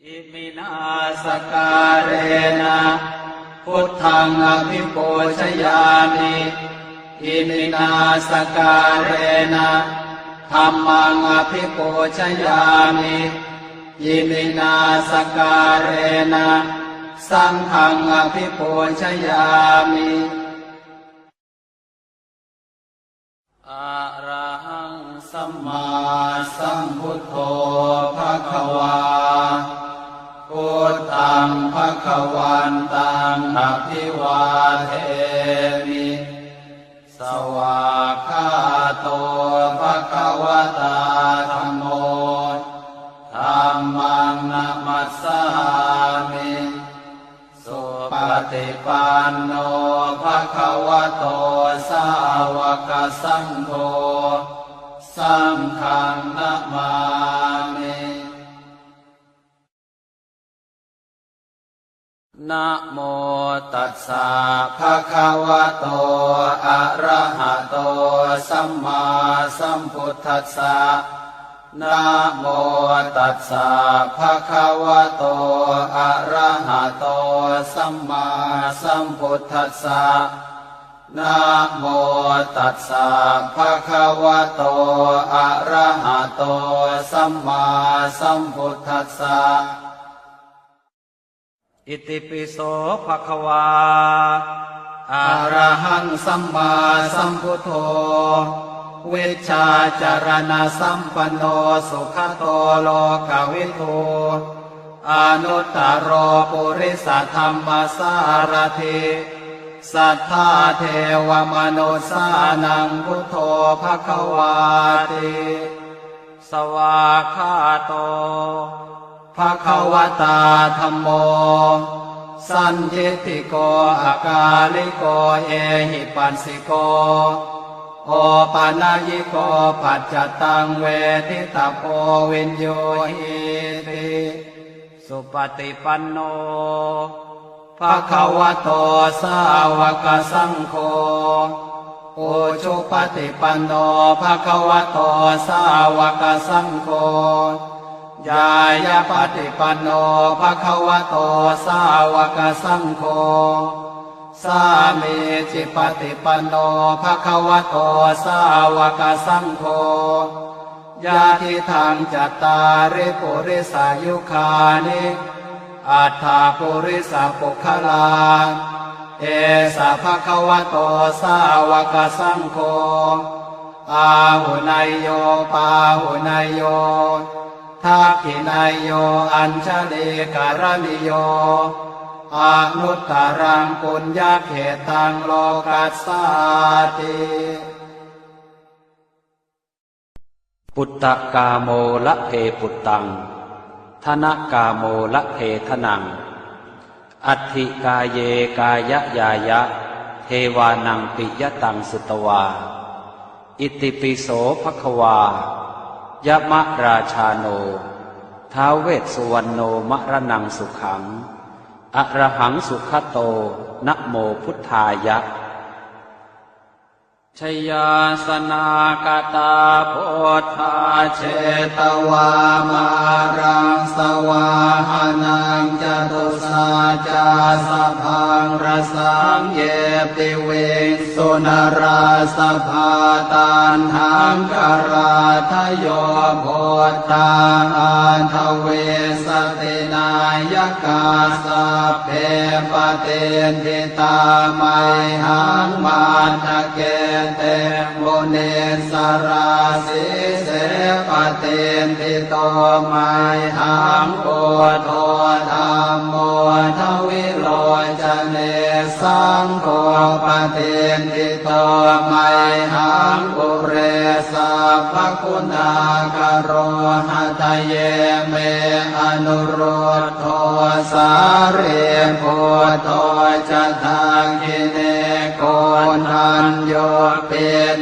อิมินาสการเรนะพุทธังอภิปูชยามิอิมินาสการเรนะธัมมังอภิปูชยามิอิมินาสการเรนะสังฆังอภิปูชยามิอะระหังสัมมาสัมพุทโธภควาพุทธังภควันตังอภิวาเทมิสวากขาโตภควตาธัมโมธัมมังนะมัสสามิสุปฏิปันโนภควโตสาวกสังโฆสังฆังนะมามินะโมตัสสะภะคะวะโตอะระหะโตสัมมาสัมพุทธัสสะนะโมตัสสะภะคะวะโตอะระหะโตสัมมาสัมพุทธัสสะนะโมตัสสะภะคะวะโตอะระหะโตสัมมาสัมพุทธัสสะอิติปิโสภควาอะระหังสัมมาสัมพุทโธเวชชาจารณะสัมปันโนสุขโตโลกวิทูอนุตตรปุริสธรรมสารถิสัทธาเทวมนุสานังพุทโธภควาติสวากขาโตภควตาธัมโมสันทิฏฐิโกอากาลิโกเอหิปัสสิโกโอปานายิโกปัจจตังเวทิตาโพวินโยหิติสุปฏิปันโนภควโตสาวกสังโฆอุชุปฏิปันโนภควโตสาวกสังโฆยายาปฏิปันโนภควโตสาวกสังโฆสามีจิปฏิปันโนภควโตสาวกสังโฆญาติทางจัตตาริปุริสายุคานิอัฏฐาปุริสปุคลาเอสะภควโตสาวกสังโฆอาหุนายโยปาหุนายโยทักขินายโยอัญชลีการณิโยอนุตตรังปุญญาเขตังโลกัสสาติปุตตะกาโมละเพปุตตังธนกาโมละเพทนังอัตถิกาเยกายะยายะเทวานังปิยตังสุตวาอิติปิโสภควายะมะราชาโนท้าวเวสสุวรรณโนมะระนังสุขังอะระหังสุขโตนะโมพุทธายะชยาสนากตาโพธาเชตวามารังสวาหานังจตุสาจาสพังรสังเยปิเวสุนราสภาตันหังกราทโยโพธาอันทเวสตินายกาสัพเพปเตนทิตาไมหังมาทะเกเตโมเนสราสิเสปเตนทิโตไมหังโกโทธัมโมทวิโรจเนสังโฆปเตนทิโตไมหังปุเรสัพพคุณากโรหะทะเยเมอนุโรธโทสาเรโพโทจะทังกิเนโกนัญโยเป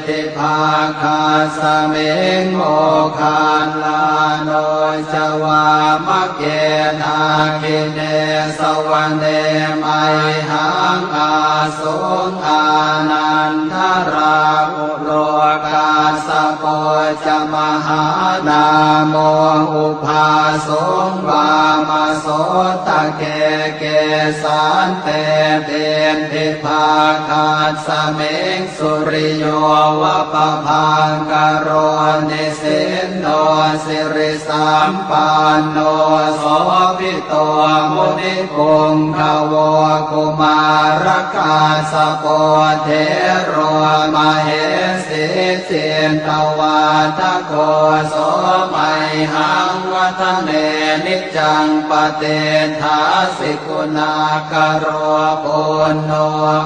ติภาคาสเมงโมคานลาโนจวามะเกนาคิเนสวรรเนไมหังอาสุงอานันทราอุโลกาสโป จมหานาโมอุปาสงวามโสตะเกเกสันเตเตนทิภาคาสเมงสุริโยวะปะพังกโรนิสินโนสิริสัมปันโนโสภิโตมุนิปุงขโวกุมารกาสโปเทโรมเหสีเจนตวาทโกโสมัยหังวัฒเนนิจังปเตทาสิกุณากโรปุณโน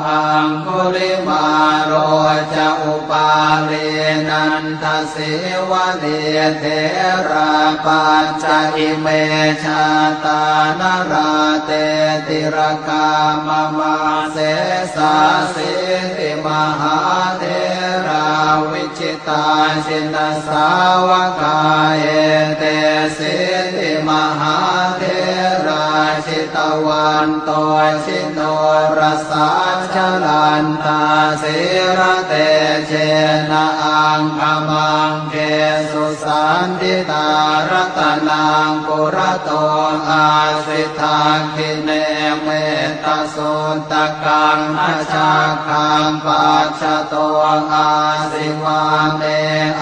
อังคุลิมาโรจะอุปาเลนันทสิวะเลเทราปัญจอิเมชาตานราเตติรกามมาเสสาสิติมหาเทราวิจิตาชินสาวกาเอเตสิติมหาเทราชิตวันโตชิโนรสาชลันตาสิระเตเชนะอังคมังเกสุสันติตารัตนังปุระโตอาสิทาคิเนเมตสุตกังอาชาคังปัจฉโตอาสิวาเม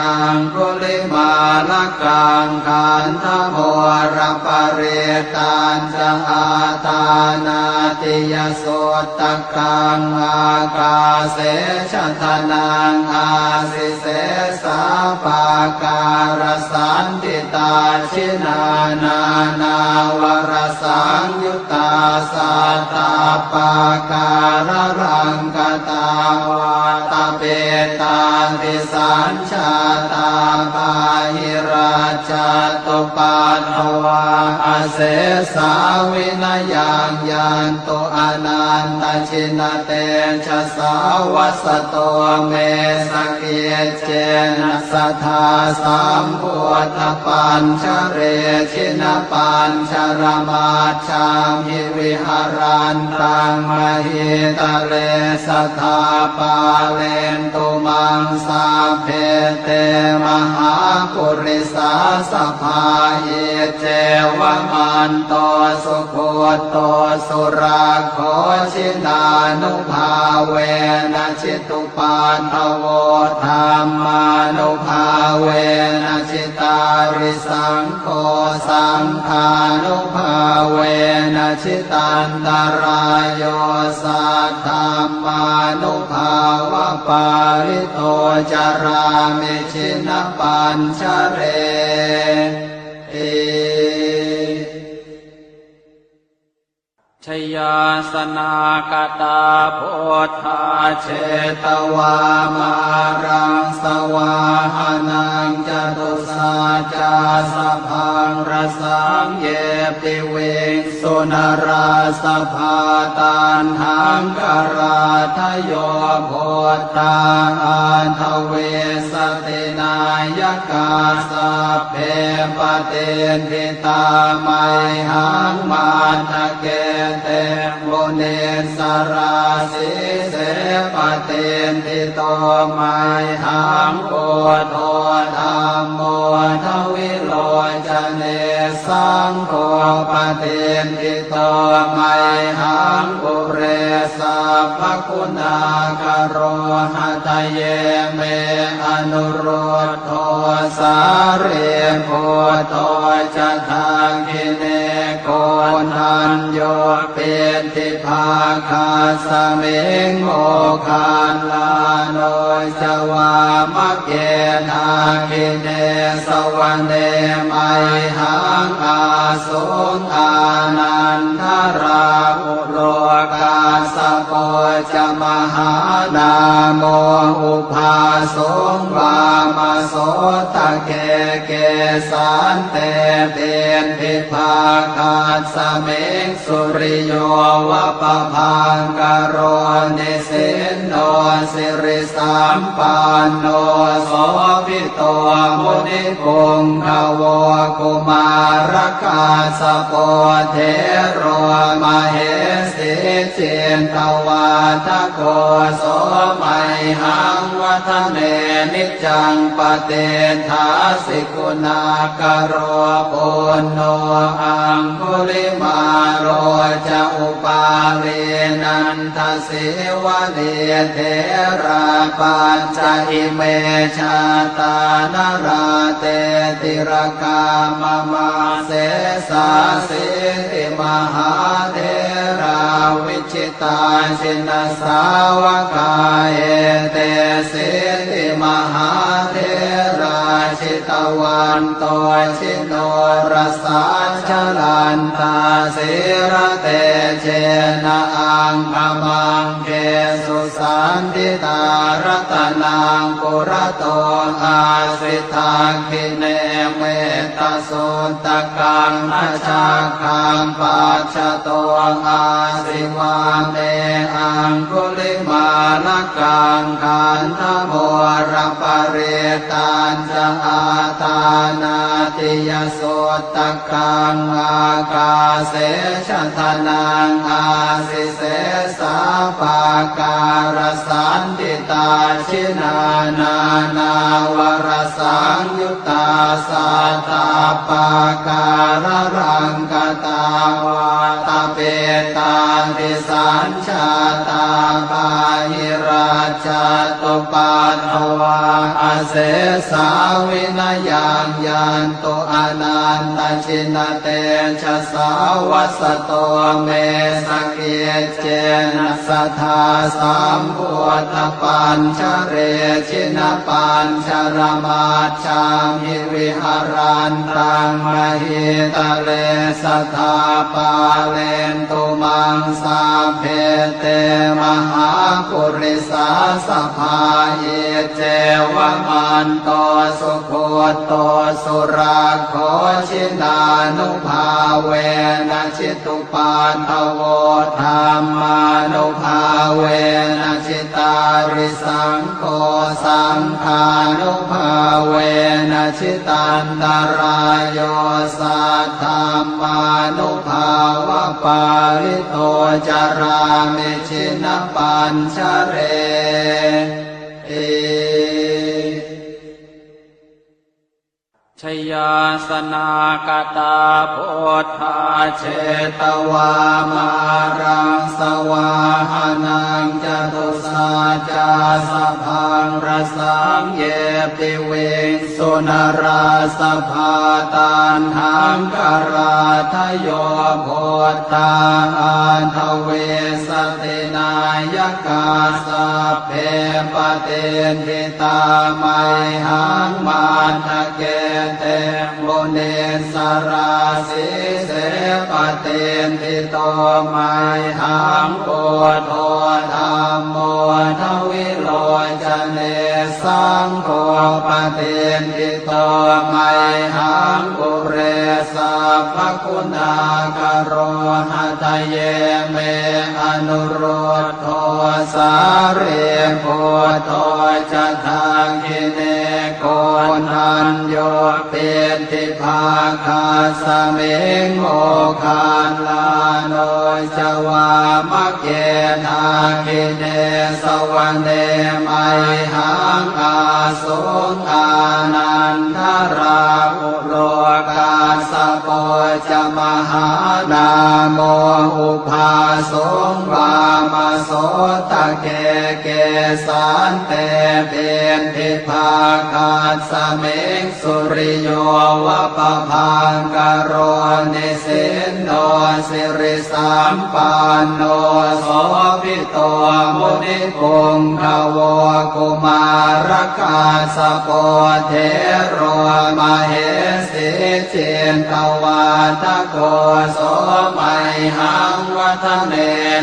อังคุลิมาลกังขันธโมรปเรตัญจะอาตานาติยสุตกังอากาเสชทนังอาสิเสสาปาการสันติตาชินานานาวรสังยุตตาสัตตาปาการรังกตาวาตาเปตาติสัญชาตาปาหิราชตุปัฏฐวาอาเสสาวินยังยันโตอนันตชินเตชะสาวัสโตเมสเกเจนะสัทธาสัมพุทธปัญชเรชินปัญชรมาชามหิวิหารันตังมหิตะเลสัทธาปาเลนตุมังสาเพเตมหาปุริสาสภาเยเจวมันโตสุโคโตสุราโคชินานุภาเวนะชิตุปันทโวธรรมานุภาเวนะชิตาริสังโฆสังฆานุภาเวนะชิตันตรายโยสัทธามานุภาวะปาริโตจารามิชินปัญชเรชยาสนากตาโพธาเชตวามารังสวาหานังจตุสาจาสพังรสังเยปิเวงสุนราสภาตันหังกราทโยโพธาอันทเวสตินายกาสัพเพปเตนทิตาไมหังมาทะเกเตโมเนสราสิเสปเตนทิโตไมหังโกโทธรรมโมทวิโลจเนสังโฆปเตนทิโตไมหังปุเรสัพพคุณากโรหะทะเยเมอนุโรธโทสาเรโพโตจะทางกิเนโกนันโยเป็นทิภาคาสเมงโมคานลาโนจวามะเกนาคิเนสวรรเนมัยหังอาสุงอานันทราอุโลกาสโปจมหานาโมอุภาสงวามโสตะเกเกสันเตเตนทิภาคาสเมงสุริโยวะปะพังกโรนิสินโนสิริสัมปันโนโสภิโตมุนิปุงขโวกุมารกาสโปเทโรมเหสีเจนตวาท โกโสมัยหังวัฒเนนิจจังปเตทาสิกุณากโรปุณโนอังคุลิมาโรจะอุปาเรนันทสิวะเนเทระปัญจอิเมชาตานราเตติรกามมาเสสาสิติมหาเทราวิชิตาชินสาวกาเอเตสิติมหาเทราชิตวันโตชิโนรสาชลันตาสิระเตเชนะอังคมังเกสุสันติตารัตนังปุระโตอาสิทาคิเนเมตสุตกังอชาคังปัจฉโตอาสิวาเมอังคุลิมาลกังขันธโมรปเรตัญจะอาตานาติยโสตกังอากาเสชะทนังอาสิเสสาปาการสันติตาชินานานาวรสังยุตตาสัตตาปาการรังกตาวาตาเปตาติสัญชาตาปาหิราชตุปัฏฐวาอาเสสาวินายังยันตุอนันตชินเตชะสาวัสโตเมสเกเจนะสัทธาสัมพุทธปัญชเรชินปัญชรมาชามิวิหารันตังมหิตะเลสัทธาปาเลนตุมังสาเพเตมหาปุริสาสภาเยเจวมันโตสุโคโตสุราโคชินานุภาเวนะชิตุปันทโวธรรมานุภาเวนะชิตาริสังโฆสังฆานุภาเวนะชิตันตรายโยสัทธามานุภาวะปาริโตจารามิชินปัญชเรชยาสนากตาโพธาเชตวามารังสวาหานังจตุสาจาสพังรสังเยปิเวงสุนราสภาตันหังกราทโยโพธาอันทเวสตินายกาสัพเพปเตนทิตาไมหังมาทะเกเตโมเนสราสิเสปเตนทิโตไมหังโกโทธรรมโมทวิโรจเนสังโฆปเตนทิโตไมหังปุเรสัพพคุณากโรหะทะเยเมอนุโรธโทสาเรโพโทจะทังคิเนโกนันโยเป็นทิภาคาสเมงโมคานลาโนจวามะเกนาคิเนสวรรเนไมหังอาสุงอานันทราอุโลกาสโปจะมหานาโมอุภาสงวามโสตะเกเกสันเตเป็นทิภาคาสเมงสุริโยวะปะพังกโรนิสินโนสิริสัมปันโนโสภิโตมุนิปุงขโวกุมารกาสโปเทโรมเหสิเจนตวาทโกโสมัยหังวัฒเน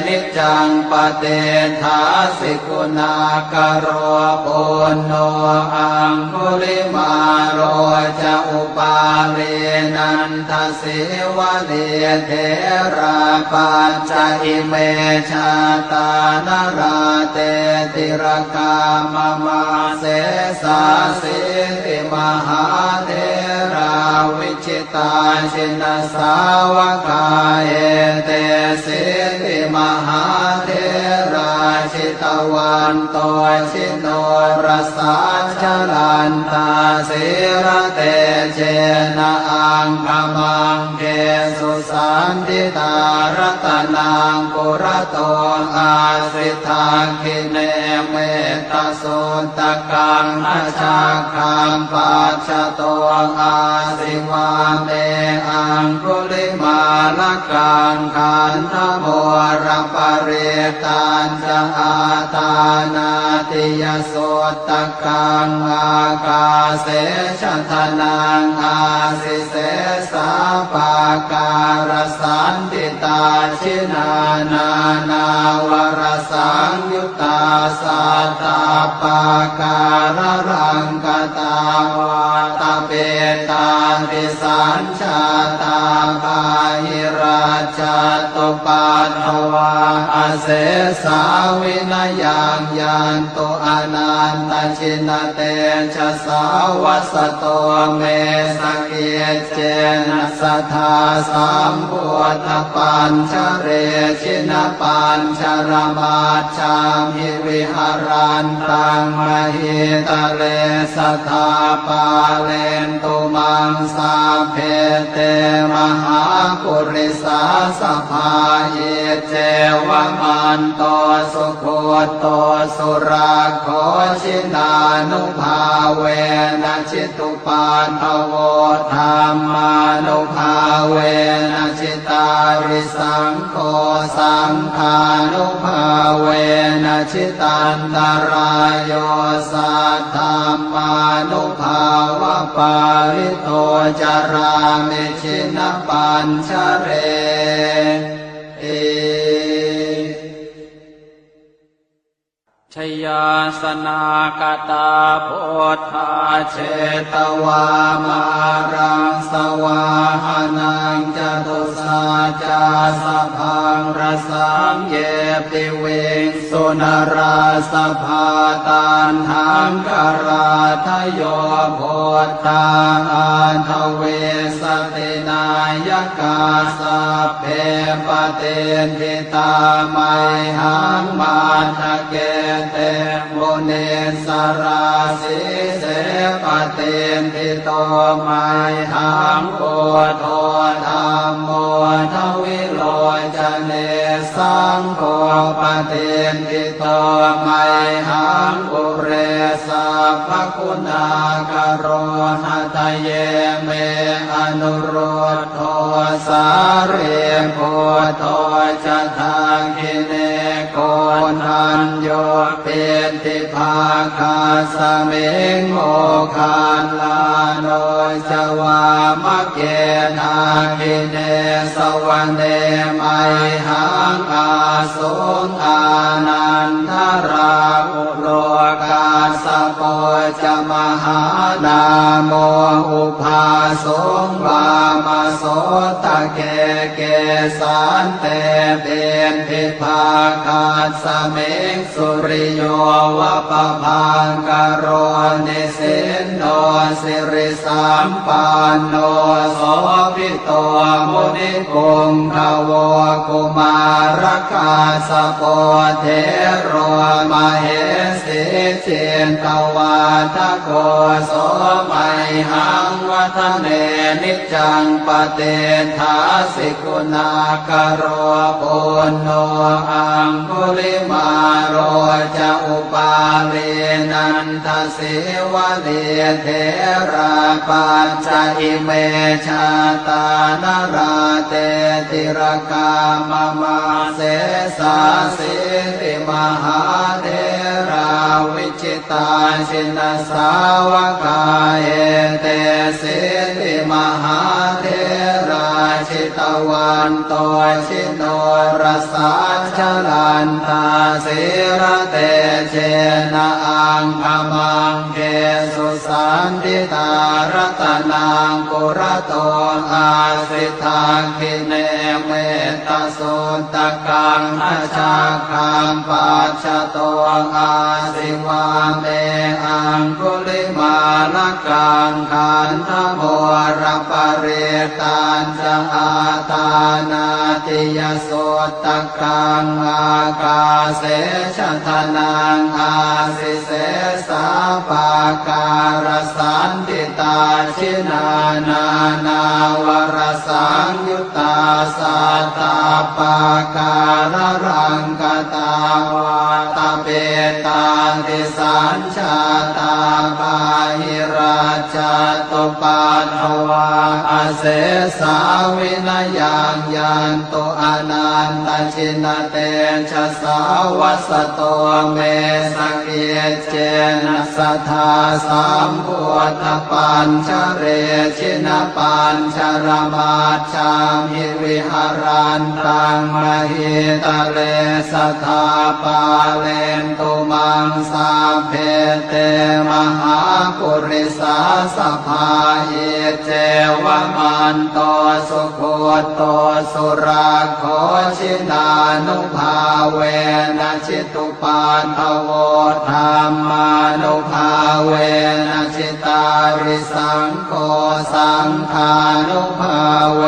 นิจจังปเตทาสิกุณากโรปุณโนอังคุลิมาโรจะอุปาเรนันทสิวะเนเทระปัญจอิเมชาตานราเตติรกามมาเสสาสิติมหาเทราวิชิตาชิน นะสาวกาเอเตสิติมหาเทราชิตวันโตชิโนรสาชลันตาสิระเตเจนะอังคมังเกสุสันติตารตนังปุระโตอาสิทาคิเนเมตตาสุตกังอาชาคังปัจจโตอาสิวาเมอังคุลิมาลกังขันธโมระปะเรตัญจะอาตานาติยสุตตะกังอากาเสชะทนังอาสิเสสาปาการสันติตาชินานานาวรสังยุตตาสัตตาปาการรังกตาวาตาเปตาติสัญชาตาภาหิราชตุปัฏฐวาอาเสสาวินยังยันตุอนันตชินเตชะสาวัสโตเมสเกเจนะสัทธาสัมพุทธปัญชเรชินปัญชรมาชามิวิหารันตังมหิตะเลสัทธาปาเลนตุมังสาเพเตมหาปุริสาสภาเยเจวมันโตสุโคโตสุราโคชินานุภาเวนะชิตุปัฏฐโวธรรมานุภาเวนะชิตาริสังโฆสังฆานุภาเวนะชิตันตรายโยสัทธัมมานุภาวะปาริโตจารามิชินปัญชเรชยาสนากตาโพธาเชตวามารังสวาหานังจตุสาจาสพังรสังเยปิเวงสุนราสภาตันหังกราทโยโพธาอันทเวสตินายกาสัพเพปเตนทิตาไมหังมาทะเกเตโมเนสราสิเสปเตนทิโตไมหังโพโทธรรมโมทวิโลจเนสังโฆปเตนทิโตไมหังปุเรสัพพคุณากโรหะทะเยเมอนุโรธโทสาเรโพโทจะทาคิเนโกนันโยเป็นทิภาคาสเมงโมคานลาโนจวามะเกนาคิเนสวรรเนไมหังอาสุงอานันทราอุโลกาสโปจมหานาโมอุภาสงวามาโสตะเกเกสันเตเป็นทิภาคาสเมงสุริโยวะปะพังกโรนิสินโนสิริสัมปันโนโสภิโตมุนิกุงขโวกุมารกาสโปเทโรมเหสิเจนตวาทโกโสมัยหังวัฒเนนิจังปเตทาสิกุณากโรปุณโนอังคุลิมาโรจะอุปาเลนันทสิวะเลเทราปัญจอิเมชาตานราเตติรกามมาเสสาสิริมหาเทราวิจิตาชินสาวกาเอเตสิริมหาเทราชิ ชิตวันโตชิโนรสาชลันทาสิระเตเชนะอังคมังเกสุสันติตารตนังกุระโตอาสิทาคิเนเมตตสุตตะกังอาชาคังปัจฉโตอาสิวาเมอังคุลิมาลกังขันธโมรปริตันจะอาตานาติยโสตกังอากาเสชทนังอาสิเสสาปาการสันติตาชินานานาวรสังยุตตาสัตตาปาการรังกตาวาตาเปตาติสัญชาตาบาหิราชตุปัฏฐวาอาเสสาวินยังยันตุอนันตชินเตชะสาวัสโตเมสเกเจนะสัทธาสัมพุทธปัญชเรชินปัญชรมาชามิวิหารันตังมหิตะเลสัทธาปาเลนตุมังสาเพเตมหาปุริสาสภาเยเจวมันโตสุโคโตสุราโคชินานุภาเวนะชิตุปัฏฐโวธรรมานุภาเวนะชิตาริสังโฆสังฆานุภาเว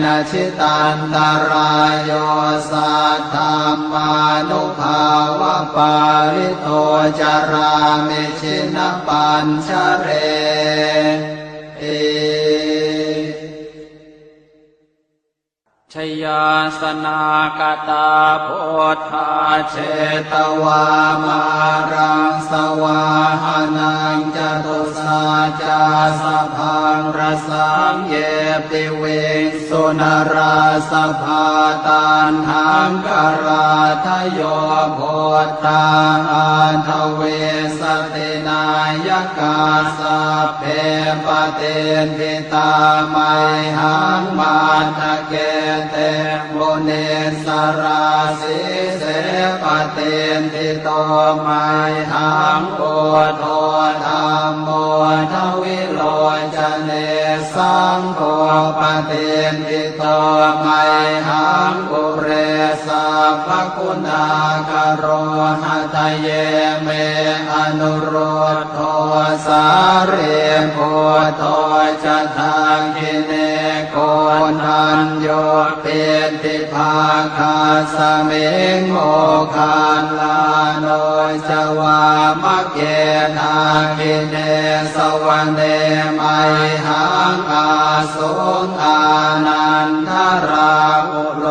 นะชิตันตรายโยสัทธัมมานุภาวะปาริโตจารามิชินปัญชเรชยาสนากตาพุทธาเชตวามารังสวาหานังจตุสาจาสพังรสังเยปิเวงสุนราสภาตันหังกราทโยโพธาอันทเวสตินายกาสัพเพปเตนทิตาไมหังมาทะเกเตโมเนสราสิเสปเตนทิโตไมหังโอโทธรรมโมทวิโลจเนสังโฆปเตนทิโตไมหังปุเรสัพพคุณากโรหะทะเยเมอนุโรธโทสาเรโพโทจะทางกิเนโกนันโยเปติภาคาสเมงโมคานลาโนจวามะเกนาคิเนสวรรเนไมหังอาสุงอานันทราอุโล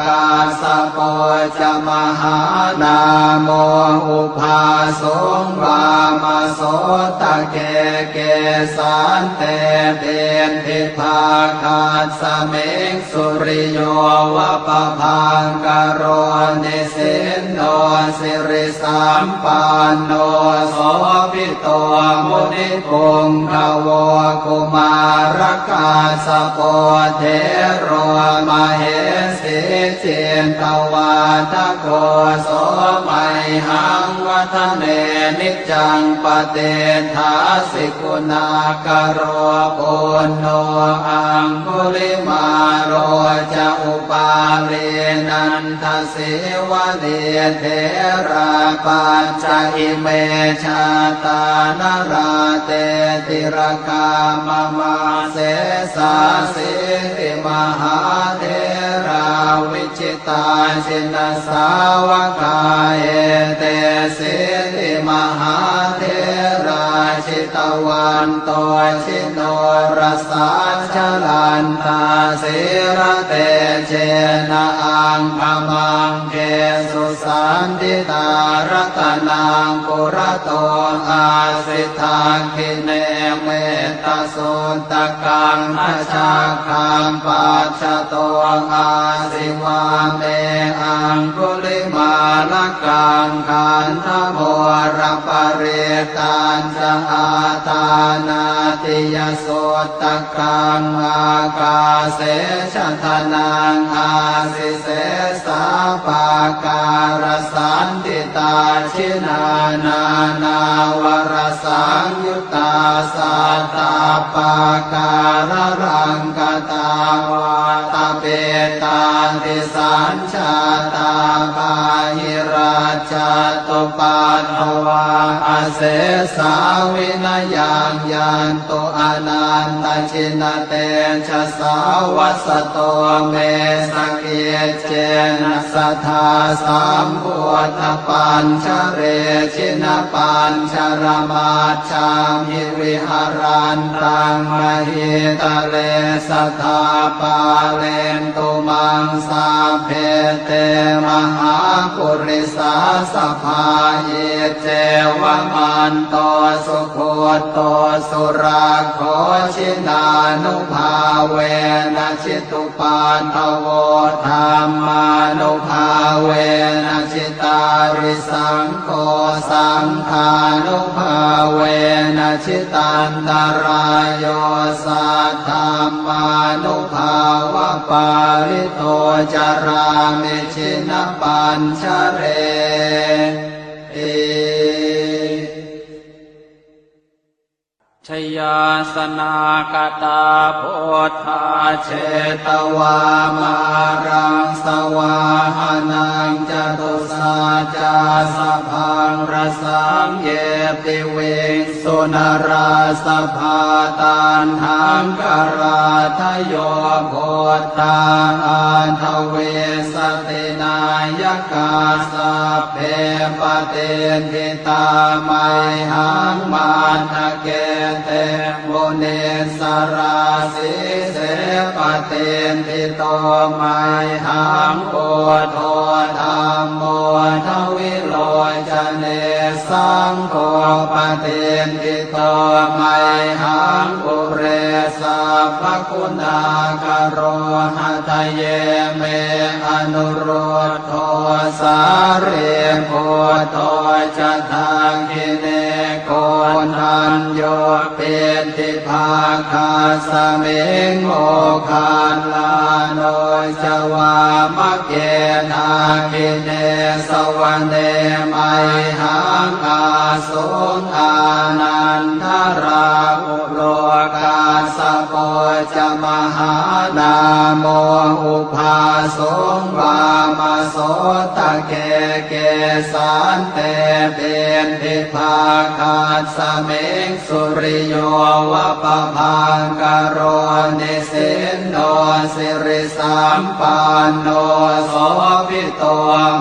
กาสโปจมหานาโมอุภาสุงวามโสตะเกเกสันเตเตนทิภาคาสเมงสุริโยวะปะพังกโรนิสินโนสิริสัมปันโนโสภิโตมุนิปุงขโวกุมารกาสโปเทโรมเหสิเจนตวาทโกโสไมหังวัฒเนนิจังปเตถาสิกุณากโรปุณโนอังคุลิมาโรจะอุปาเลนันทสิวะเดเทราปัญจอิเมชาตานราเตติรกามมาเสสาสิริมหาเทราวิจิตาชินสาวกาเอเตสิริมหาเทราชิตวันโตชิโนรสาชลันตาสิระเตเจนะอังคมังเกสุสันติตารตนังปุระโตอาสิทาคิเนเมตตสุตตะกังอาชาคังปัจฉโตอาสิวาเมอังคุลิมาลกังขันธโมรปริตันจะอา ทานาติยโสตกังอากาเสชะทนังอาสิเสสาปาการสันติตาชินานานาวรสังยุตตาสัตตาปาการรังกตาวาตเปตาติสัญชาตาปาหิราชตุปันภวาอาเสสาวินยังยันตุอนันตชินเตชะสาวัสโตเมสเกเจนะสัทธาสัมพุทธปัญชเรชินปัญชรมาชามิวิหารันตังมหิตะเลสัทธาปาเลนตุมังสาเพเตมหาปุริสาสภาเยเจวมันโตสุโคโตสุราโคชินานุภาเวนะชิตุปานทโวธรรมานุภาเวนะชิตาริสังโฆสังฆานุภาเวนะชิตันตรายโยสัทธรรมานุภาวะปาริโตจารามิชินปัญชเรชยาสนากตาโพธาเชตวามารังสวาหานังจตุสาจาสพังรสังเยติเวสุนราสภาตันหังกราทโยโพธาอันทเวสตินายกาสัพเพปเตทิตาไมหังมาทะเกเตโมเนสราสิเสปเตทิโตไมหังโพโธธรรมโมทวิโลจเนสังโฆปเตทิโตไมหังปุเรสัพพคุณากโรหะทะเยเมอนุโรธโทสาเรโพโตจะทังคิเนโกนันโยเปติภาคาสเมงโมคาลาโนจวามะเกนาคิเนสวะเนมัยหังอาสุงอานันทราอุโลกาสโปจะมหานาโมอุภาสงวามโสตะเกเกสันเตเป็นทิภาคาสเมงสุริโยวะปะพังกโรนิสินโนสิริสัมปันโนโสภิโต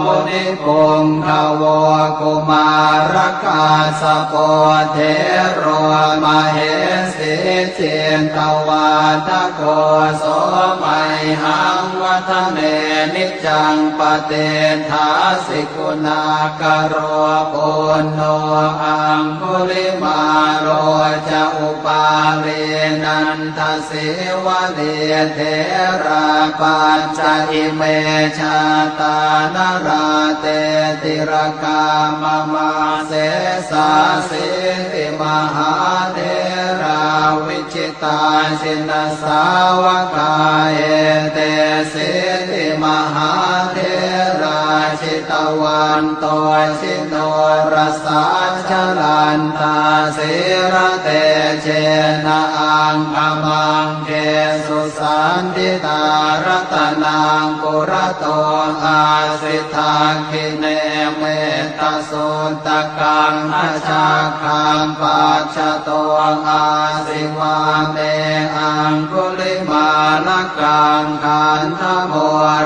มุนิปุงภวกุมารกาสโปเทโรมเหสีเจนตวาทโกโสมัยหังวัฒเนนิจังปเตถาสิกุณากโรปุณโนอังคุลิมาโรจะอุปาเรนันทสิวะเดเทราปัญจอิเมชาตานราเตติรกามมาเสสาสิติมหาเทราวิจิตาชินสาวกาเอเตสิติมหาเทราชิตวันโตชิโนรสาชลันตาสิระเตเชนะอังคมังเกสุสันติตารัตนังปุระโตอาสิทาคิเนเมตสุตกังอาชาคังปัจฉโตอาสิวาเมอังคุลิมาลกังขันธโม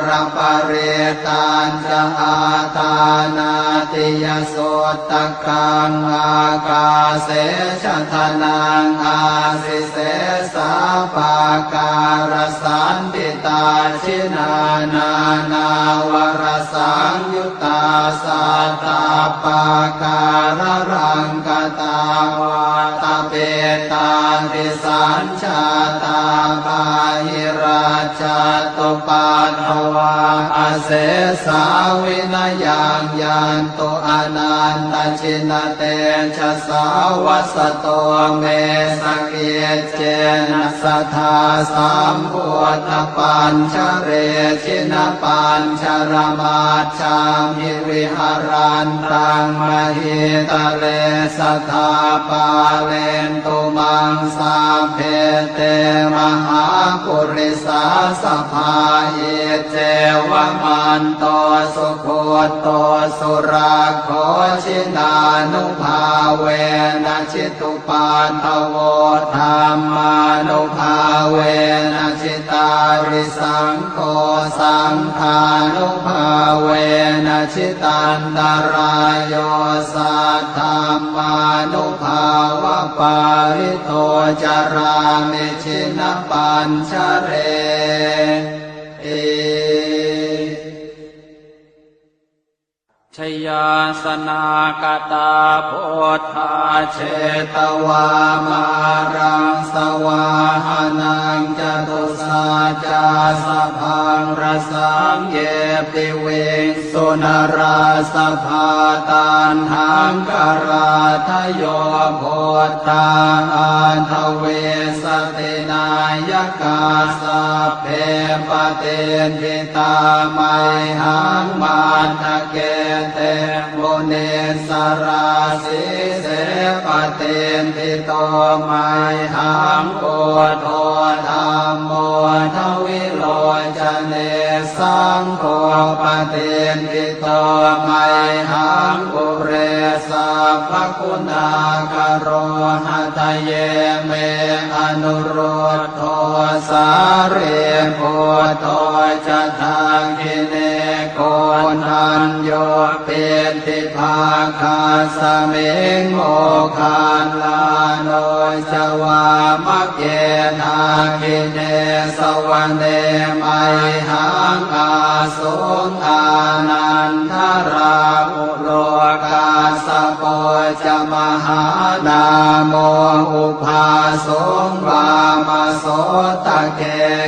รปเรตัญจะอาตานาติยโสตกังอากาเสชะทนังอาสิเสสาปาการสันติตาชินานานาวรสังยุตตาสัตตาปาการรังกตาวาตเปตา ติสัญชาตาปาหิราชาตุปัฏฐวาอาเสสาวินยังยันตุอนันตชินเตชะสาวัสโตเมสเกเจนะสัทธาสัมพุทธปัญชเรชินปัญชรมาชามิวิหารันตังมหิตะเลสัทธาปาเลนตุมังสาเพเตมหาปุริสาสภาเยเจวมันโตสุโคโตสุราโคชินานุภาเวนะชิตุปัฏฐโวธรรมานุภาเวนะชิตาริสังโฆสังฆานุภาเวนะชิตันตรายโยสัทธรรมานุภาวะปาริโตจารามิชินปัญชเรชยาสนากตาโพธาเชตวามารังสวาหานังจตุสาจาสพังรสังเยปิเวงสุนราสภาตันหังกราทโยโพธาอันทเวสตินายกาสัพเพปเตนทิตาไมหังมันทะเกเตโมเนสราสิเสปเตนทิโตไมหังโกโทธรรมโมทวิโลจเนสังโฆปเตนทิโตไมหังปุเรสัพพคุณากโรหะทะเยเมอนุโรธโทสาเรโพโตจะทางกิเนโกนันโยเปติภาคาสเมงโมคานลาโนจวามะเกนาคิเนสวรรเนมัยหังอาสุงอานันทราอุโลกาสโปจมหานาโมอุภาสงวามโสตะเก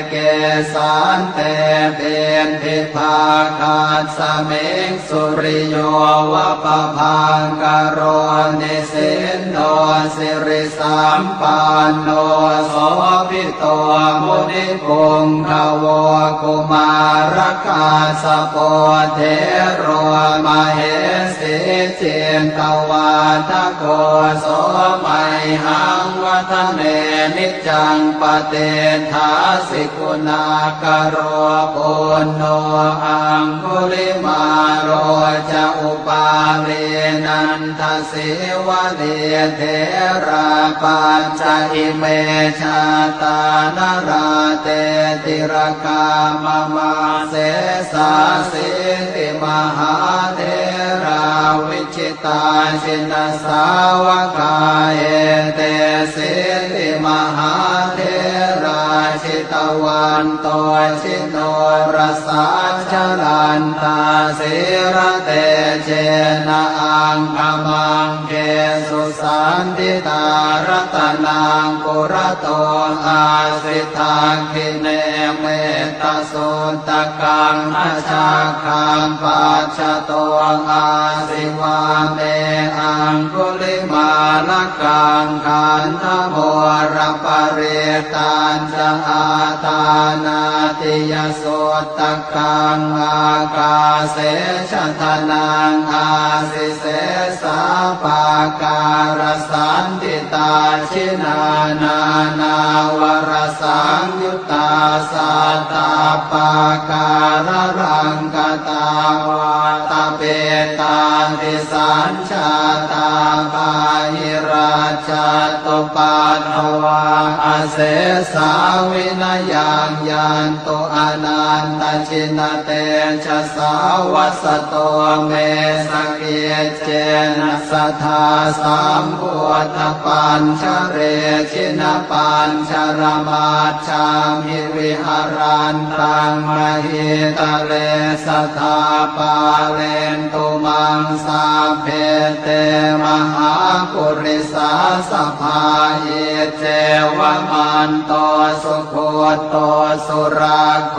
เกสันเตเป็นทิภาคาสเมงสุริโยวะปะพังกโรนิสินโนสิริสัมปันโนโสภิโตมุนิปุงขโวกุมารกาสโปเทโรมเหสิเจนตวาทโกโสมัยหังวัฒเนนิจังปเตทาสิกุณากโรปุณโนอังคุลิมาโรจะอุปาเรนันทสิวะเดเทราปัญจอิเมชาตานาราเตติรกามมาเสสาสิติมหาเทราวิชิตาชินสาวกาเอเตสิติมหาเทราชิตวันโตชิโนรสาชลันตาสิระเตเจนะอังคมังเกสุสันติตารัตนังปุระโตอาสิทาคิเนเมตสุตตะกังอาชาคังปัจจโตอาสิวาเมอังคุลิมาลกังขันธโมรปเรตันจะอาตานาติยสุตตะกังอากาเสชะทนังอาสิเสสาปาการสันติตาชินานานาวรสังยุตตาสัตตาปาการรังกตาวาตเปตาติสัญชาตาปาหิราชาตุปัฏฐวาอาเสสาวินยังยันตุอนันตชินเตชะสาวัสโตเมสเกเจนะสัทธาสัมพุทธปัญชเรชินปัญชรมาชามิวิหารันตังมหิตะเลสัทธาปาเลนตุมังสาเพเตมหาปุริสา สภาเยเจวมันโตสุโคโตสุราโค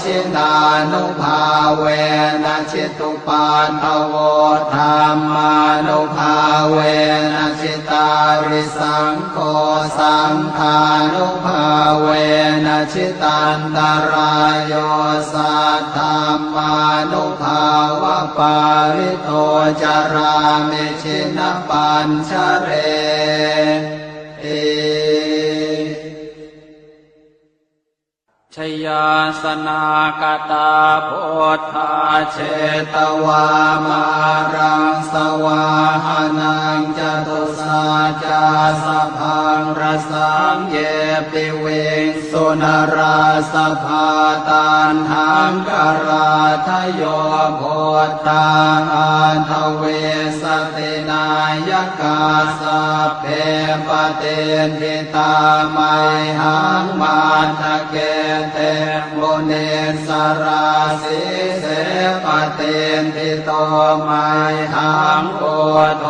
ชินานุภาเวนะชิตุปาทโวธรรมานุภาเวนะชิตาริสังโฆสังฆานุภาเวนะชิตันตรายโยสัทธามานุภาวะปาริโตจารามิชินปัญชเรเอชยาสนากตาโพธาเชตวามารังสวาหานังจตุสาจาสพังรสังเยปิเวงสุนราสภาตันหังกราทโยโพธาอันทเวสตินายกาสเพปเตนทิตาไมหังมาทะเกเตโมเนสราสิเสปเตนทิโตไมหังโอโท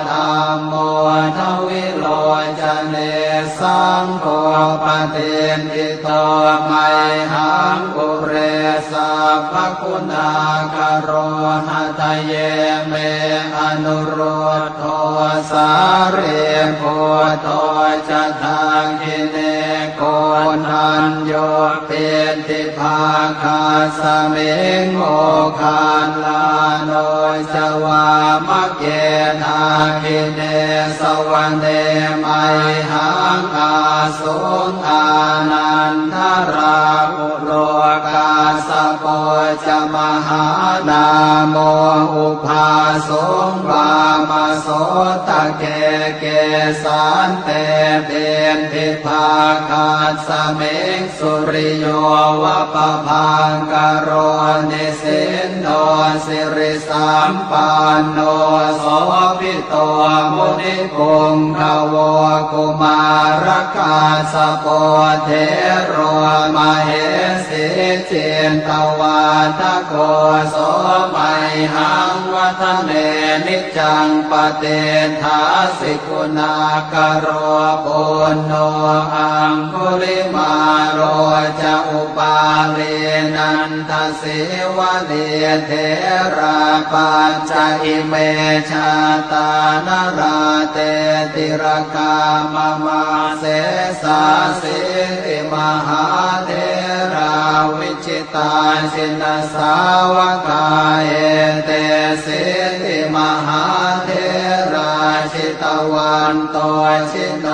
ธรรมโมทวิโลจเนสังโฆปเตนทิโตไมหังปุเรสัพพคุณากโรหะทะเยเมอนุโรธโทสาเรโพโทจะทังกิเนโกนันโยเป็นทิภาคาสเมงโมคานลาโนจวามะเกนาคิเนสวันเดมัยหังอาสุงอานันทราภุโลกาสโปจะมหานาโมอุภาสงวามโสตะเกเกสันเตเป็นทิภาคาสเมงสุริโยวะปะพังกโรนิสินโนสิริสัมปันโนโสภิโตมุนิปุงขโวกุมารกาสโปเทโรมเหสิเจนตวาทโกโสมัยหังวัฒเนนิจังปเตทาสิกุณากโรปุณโนอังคุลิมาโรจะอุปาเลนันทสิวะเนเทราปัญจอิเมชาตานราเตติรกามมาเสสาสิติมหาเทราวิจิตาชินสาวกาเอเตสิติมหาเทราชิตวันโตชิโน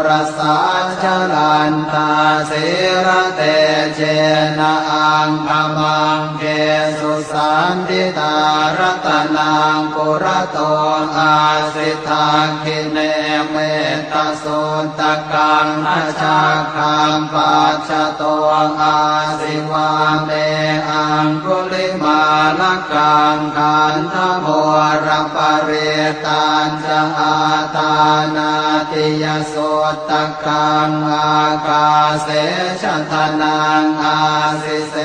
รสาชลันตาสิระเตเจนะอังคมังเกสุสันติตารัตนังปุระโตอาสิทาคิเนเมตตาสุตกังอาชาคังปัจจโตอาสิวาเมอังคุลิมาลกังขันธโมระปะเรตัญจะอาตานาติยสุตกังอากาเสชทนังอาสิเส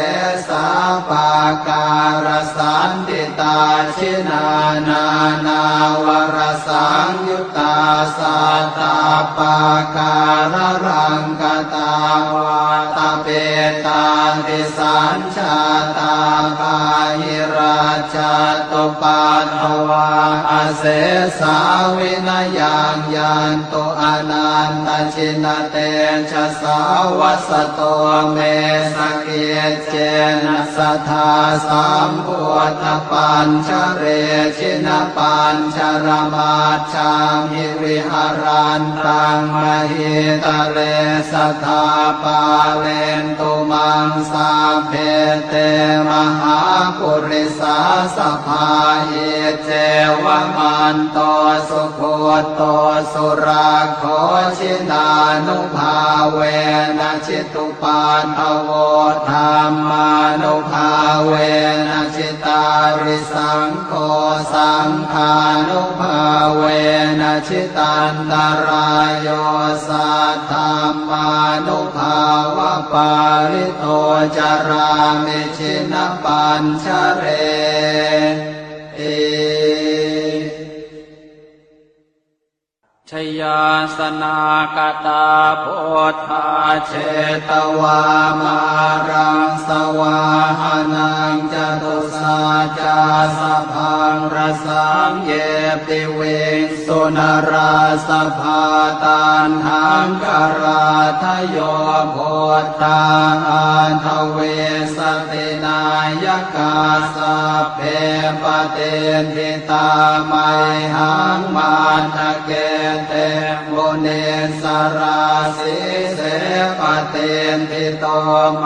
สาปาการสันติตาชินานานาวรสังยุตตาสัตตาปาการรังกตาวาตาเปตาติสัญชาตาภาหิราชตุปัฏฐวาอาเสสาวินยังยันตุอนันตชินเตชะสาวัสโตเมสเกเจนะสัทธาสัมพุทธปัญชเรชินปัญชรมาชังหิวิหารันตังมหิตะเลสัทธาปาเลนตุมังสาเพเตมหาปุริสาสภาเยเจวมันโตสุโคโตสุราโคชินานุภาเวนะชิตุปาทโวธรรมานุภาเวนะชิตาริสังโฆสังฆานุภาเวนะชิตันตรายโยสัทธามานุภาวะปาริโตจารามิชินปัญชเรเอช ชยาสนากตาพุทธาเชตวามารังสวาหานังจตุสาจาสพังรสังเยปิเวสุนราสภาตันหังกราทโยโพธาอันทเวสตินายกาสัพเพปเตนทิตาไมหังมันทะเกเตโมเนสราสิเสปเตนทิโตไม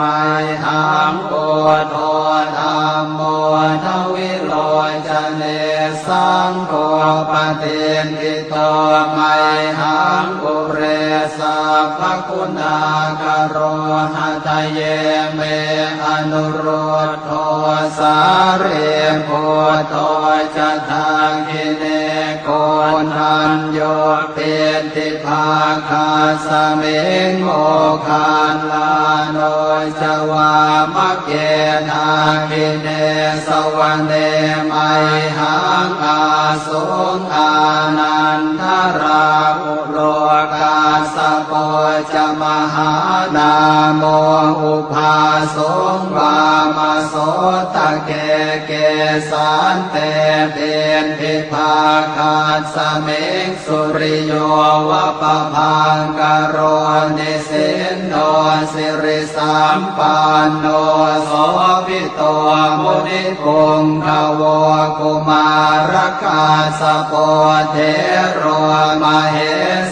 หังโอโทธัมโมทวิโลจเนสังโฆปเตนทิโตไมหังปุเรสัพพคุณากโรหะทะเยเมอนุโรธโทสาเรโพโตจะทังกิเนโกนัญโยเปติภาคาสเมงโมคานลาโนจวามะเกนาคิเนสวรรเนไมหังอาสุงอานันทราอุโลกาสโปจะมหานาโมอุภาสงวามโสตะเกเกสันเตเป็นภิภาคาสเมงสุริโยวะปะพังกโรนิสินโนสิริสัมปันโนโสภิโตมุนิปุงขโวกุมารกาสโปเทโรมเห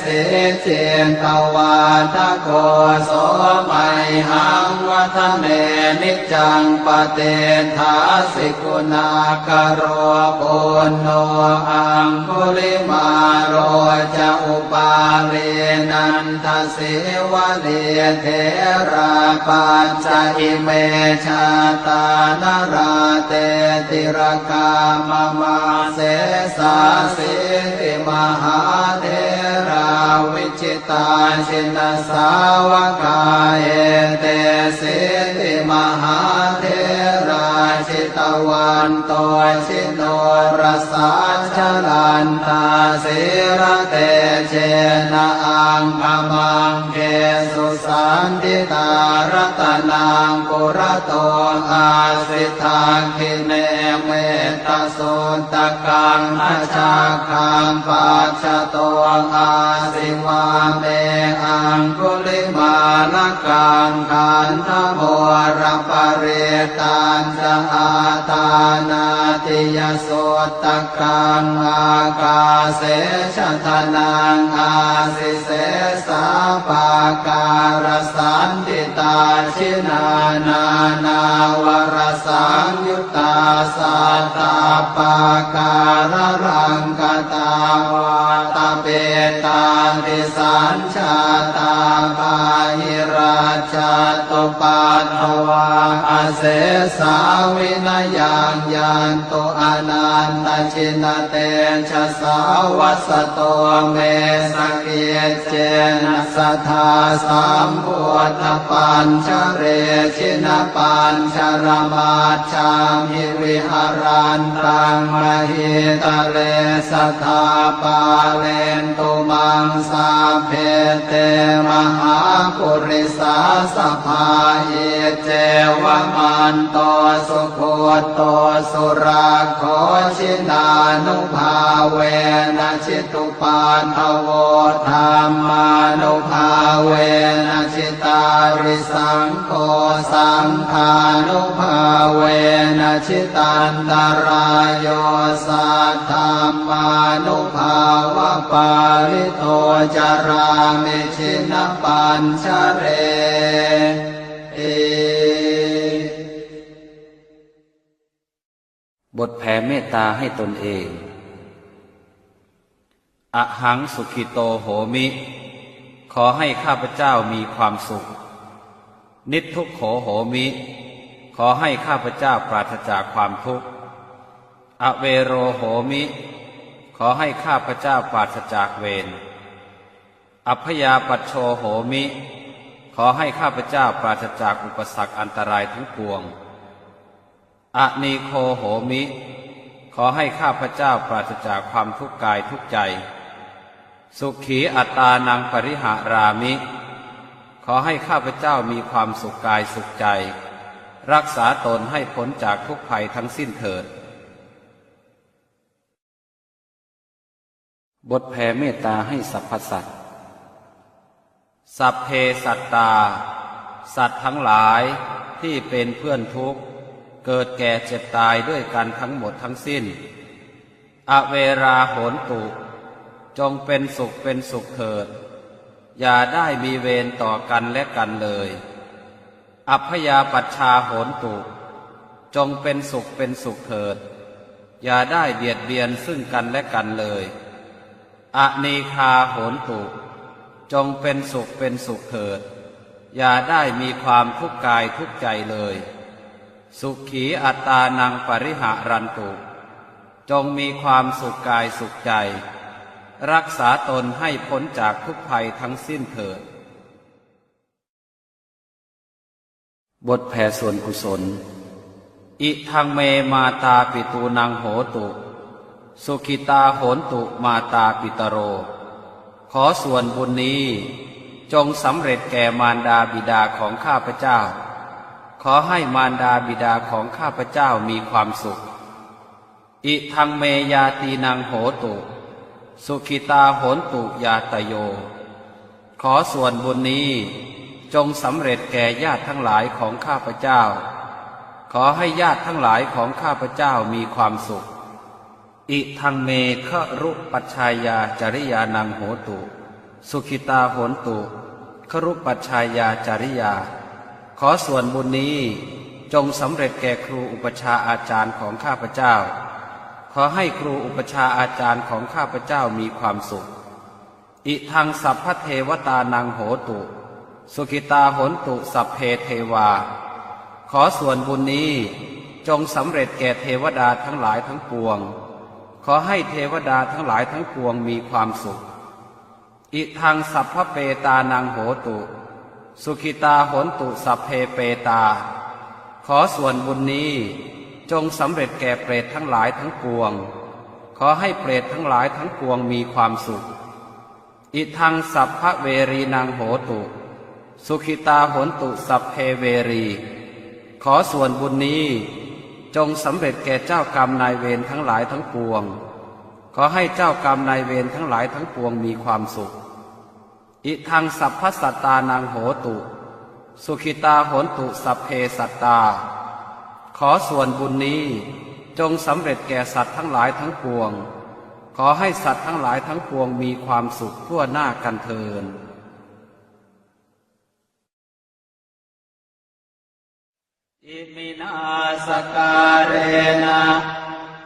สีเจนตวาทโกโสไมหังวัฒเนนิจังปเตทาสิกุณากโรปุณโนอังคุลิมาโรจะอุปาเรนันทสิวะเลเทราปัญจอิเมชาตานราเตติรกามมาเสสาสิติมหาเทราวิจิตาชินสาวกาเอเตสิติมหาเทราชิตวันโตชิโนรสาชลันตาสิระเตเชนะอังคมังเกสุสันติตารัตนังกุระโตอาสิทาคิเนเมตโสตกังอาชาคังปัจจโตอาสิวาเมอังคุลิมาลกังขันธโมรปเรตันจะอาตานาติยโสตกังอากาเสชะทนังอาสิเสสาปาการสันติตาชินานานาวรสังยุตตาสัตตาปาการรังกตาวาตาเปตาติสัญชาตาปาหิราชาตุปัตถวาอาเสสาวินยังยันตุอนันตชินเตชะสาวัสโตเมสเกเจนะสัทธาสัมพุทธปัญชเรชินปัญชรมาชามิวิหารันตังมหิตะเลสัทธาปาเลนตุมังสาเพเตมหาปุริสาสภาเยเจวมันโตสุโคโตสุราโคชินานุภาเวนะชิตุปาทโวธรรมานุภาเวนะชิตาริสังโฆสังฆานุภาเวนะชิตันตรายโยสัทธามานุภาวะปาริโตจารามิชินปัญชเรบทแผ่เมตตาให้ตนเองอหังสุขิโตโหมิขอให้ข้าพเจ้ามีความสุขนิททุกโขโหมิขอให้ข้าพเจ้าปราศจากความทุกข์อเวโรโหมิขอให้ข้าพเจ้าปราศจากเวรอัพยาปัชโชโหมิขอให้ข้าพเจ้าปราศจากอุปสรรคอันตรายทั้งปวงอนีโคโหมิขอให้ข้าพเจ้าปราศจากความทุกข์กายทุกข์ใจ สุขีอัตตานังปริหารามิขอให้ข้าพเจ้ามีความสุขกายสุขใจรักษาตนให้พ้นจากทุกภัยทั้งสิ้นเถิดบทแผ่เมตตาให้สรรพสัตว์สัพเพสัตตาสัตว์ทั้งหลายที่เป็นเพื่อนทุกข์เกิดแก่เจ็บตายด้วยกันทั้งหมดทั้งสิ้นอเวราโหนตุจงเป็นสุขเถิดอย่าได้มีเวรต่อกันและกันเลยอัพพยาปัชชาโหนตุจงเป็นสุขเถิดอย่าได้เบียดเบียนซึ่งกันและกันเลยอนีคาโหนตุจงเป็นสุขเถิดอย่าได้มีความทุกข์กายทุกข์ใจเลยสุขีอัตตานังปริหารันตุจงมีความสุขกายสุขใจรักษาตนให้พ้นจากทุกภัยทั้งสิ้นเถิดบทแผ่ส่วนกุศลอิทังเมมาตาปิตูนังโหตุสุขิตาโหนตุมาตาปิตโรขอส่วนบุญนี้จงสำเร็จแก่มารดาบิดาของข้าพเจ้าขอให้มารดาบิดาของข้าพเจ้ามีความสุขอิทังเมยาตีนังโหตุสุขิตาโหนตุยาตโยขอส่วนบุญนี้จงสำเร็จแก่ญาติทั้งหลายของข้าพเจ้าขอให้ญาติทั้งหลายของข้าพเจ้ามีความสุขอิทังเมฆรุปัชชายาจริยานังโหตุสุขิตาโหนตุฆรุปัชชายาจริยาขอส่วนบุญนี้จงสำเร็จแก่ครูอุปชาอาจารย์ของข้าพเจ้าขอให้ครูอุปชาอาจารย์ของข้าพเจ้ามีความสุขอิทังสัพพเทวตานังโหตุสุขิตาโหนตุสัพเพเทวาขอส่วนบุญนี้จงสำเร็จแก่เทวดาทั้งหลายทั้งปวงขอให้เทวดาทั้งหลายทั้งปวงมีความสุขอิทังสัพพเปตานังโหตุสุขิตาโหนตุสัพเพเปตาขอส่วนบุญนี้จงสำเร็จแก่เปรตทั้งหลายทั้งปวงขอให้เปรตทั้งหลายทั้งปวงมีความสุขอิทังสัพพเวรีนังโหตุสุขิตาโหนตุสัพเพเวรีขอส่วนบุญนี้จงสำเร็จแก่เจ้ากรรมนายเวรทั้งหลายทั้งปวงขอให้เจ้ากรรมนายเวรทั้งหลายทั้งปวงมีความสุขอิทังสัพพสัตตานังโหตุสุขิตาโหนตุสัพเพสัตตาขอส่วนบุญนี้จงสำเร็จแก่สัตว์ทั้งหลายทั้งปวงขอให้สัตว์ทั้งหลายทั้งปวงมีความสุขทั่วหน้ากันเทินอิมินาสการเรนะ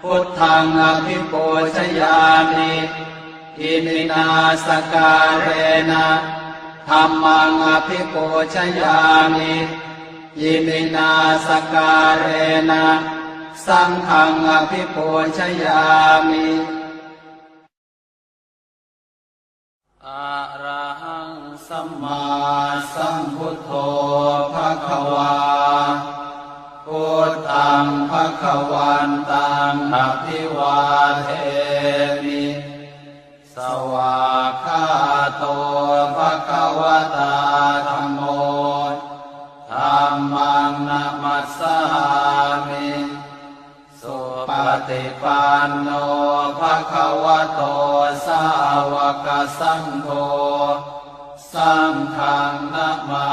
พุทธังอภิปูชยามิอิมินาสการเรนะธัมมังอภิปูชยามิอิมินาสการเรนะสังฆังอภิปูชยามิอะระหังสัมมาสัมพุทโธภควาพุทธังภควันตังอภิวาเทมิสวากขาโตภควตาธัมโมธัมมังนะมัสสามิสุปฏิปันโนภควโตสาวกสังโฆสังฆังนะมา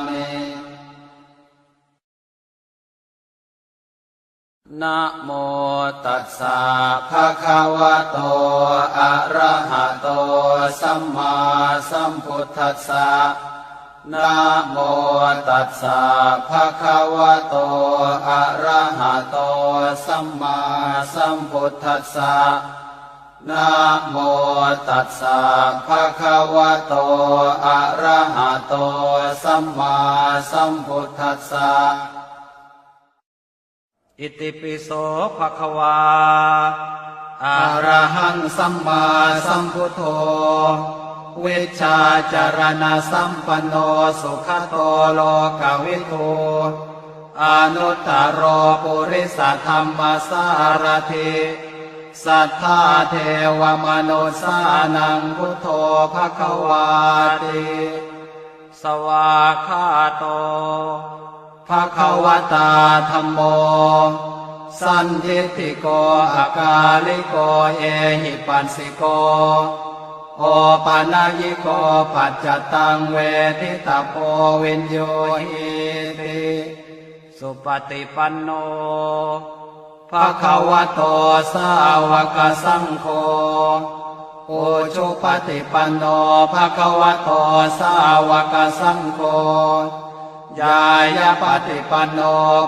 มินะโมตัสสะภะคะวะโตอะระหะโตสัมมาสัมพุทธัสสะนะโมตัสสะภะคะวะโตอะระหะโตสัมมาสัมพุทธัสสะนะโมตัสสะภะคะวะโตอะระหะโตสัมมาสัมพุทธัสสะอิติปิโสภะคะวาอะระหังสัมมาสัมพุทโธเวชชาจารณะสัมปันโนสุขโตโลกวิทูอนุตตรโรปุริสธรรมสารถิ สัทธาเทวมนุษสานังพุทโธภควาติสวากขาโตภควตาธัมโมสันทิฏฐิโกอากาลิโกเอหิปัสสิโกโอปานายิโกปัจจตังเวทิตาโพวินโยหิติสุปฏิปันโนภควโตสาวกสังโฆโอชุปฏิปันโนภควโตสาวกสังโฆยายาปฏิปันโน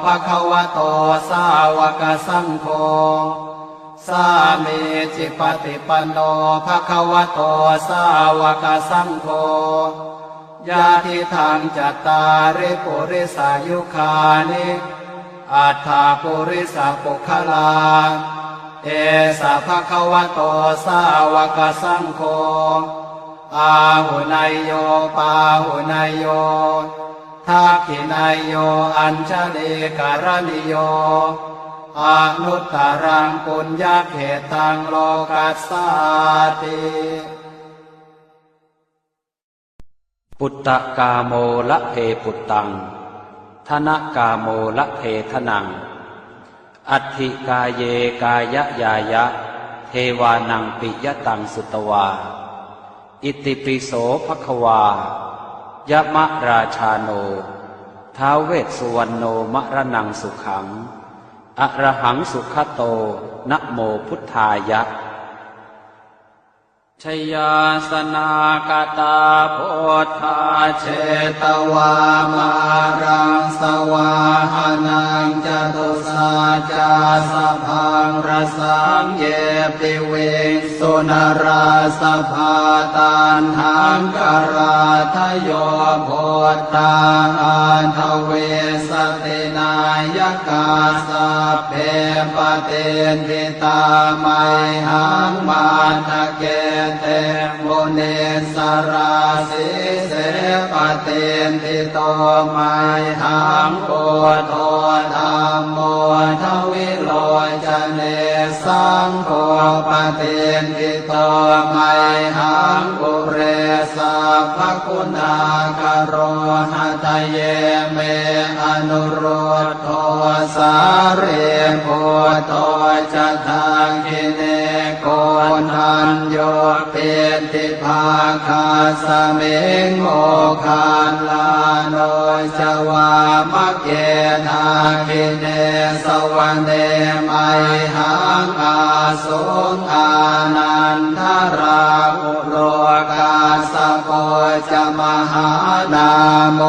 ภควโตสาวกสังโฆสามีจิปฏิปันโนภควโตสาวกสังโฆญาติทางจัตตาริปุริสายุคานิอัฏฐาปุริสปุคลาเอสะภควโตสาวกสังโฆอาหุนายโยปาหุนายโยทักขินายโยอัญชลีการณิโยอนุตตรังปุญญาเขตังโลกัสสาติปุตตะกาโมละเพปุตตังธนกาโมละเพทนังอัตถิกาเยกายยายะเทวานังปิยตังสุตวาอิติปิโสภควายะมะราชาโนท้าวเวสสุวรรณโนมะระนังสุขังอะระหังสุขโตนะโมพุทธายะชยาสนากตาโพธาเชตวามารังสวาหานังจตุสาจาสพังรสังเยปิเวสุนราสภาตันหังกราทโยโพธาอันทเวสตินายกาสัพเพปเตนทิตาไมหังมาทะเกเตโมเนสราสิเสปเตนทิโตไมหังโกโทธัมโมทวิโลจเนสังโฆปเตนทิโตไมหังกุเรสัพพคุณากโรหะทะเยเมอนุโรธโทสาเรโพโตจะทังกิเนโกนัญโยเปติภาคาสเมงโมคาลาโนจวามะเกนาคิเนสวรรเนไมหังอาสุงอานันทราอุโรกาสโกจะมหานาโม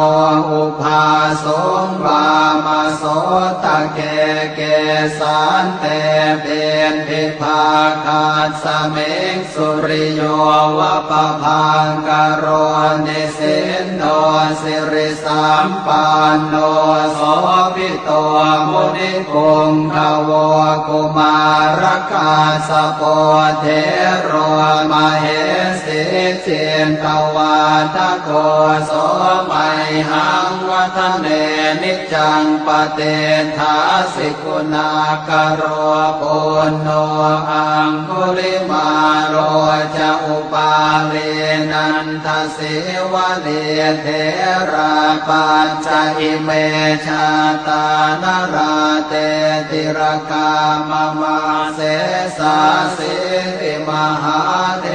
อุภาสงวามโสตะเกเกสันเตเบนภิภาคาสเมงสุริโยวะปะพังกโรนิสินโนสิริสัมปันโนโสภิโตมุนิกุงขโวกุมารกาสโปเทโรมเหสิจินตวาทโกโสมัยหังวัฒเนนิจังปเตทาสิกุณากโรปุณโนอังคุลิมาโรจะอุปาเลนันทสิวะเลเทราปัญจอิเมชาตานราเตติรกามมาเสสาสิริมหาเท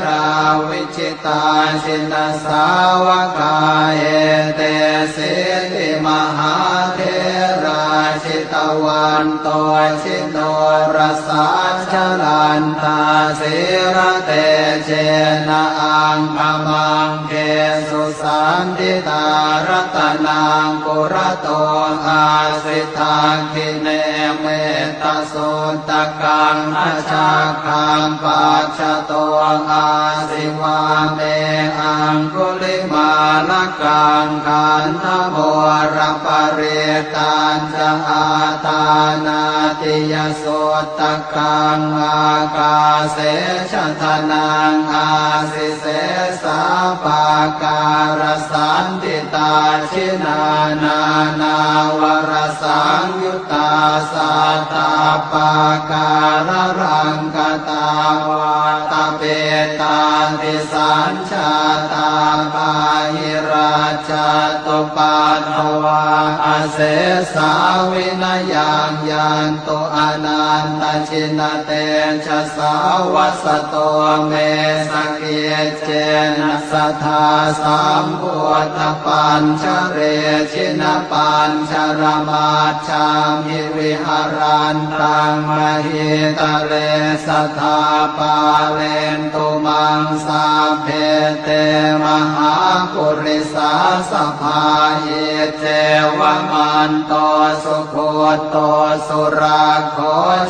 ราวิจิตาชินสาวกาเอเตสิริมหาเทราชิตวันโตชิโนรสาชลันตาสิระเตเชนะอังคมังเกสุสันติตารัตนังกุระโตอาสิทาคิเนเมตสุตตะกังอาชาคังปัจฉโตอาสิวาเมอังคุลิมาลกังขันธโมรปริตันจะอา ตานาติยโสตกังอากาเสชะทนังอาสิเสสาปาการสันติตาชินานานาวรสังยุตตาสัตตาปาการรังกตาวาตาเปตาติสัญชาตาปาหิราชตุปัฏฐวาอาเสสาวินายังยันโตอนันตชินเตชะสาวัสโตเมสเกเจนะสัทธาสัมพุทธปัญชเรชินปัญชรมาชามิวิหารันตังมหิตะเรสัทธาปาเลนตุมังสาเพเตมหาปุริสาสภาเยเจวมันโตสุโคโตสุราโค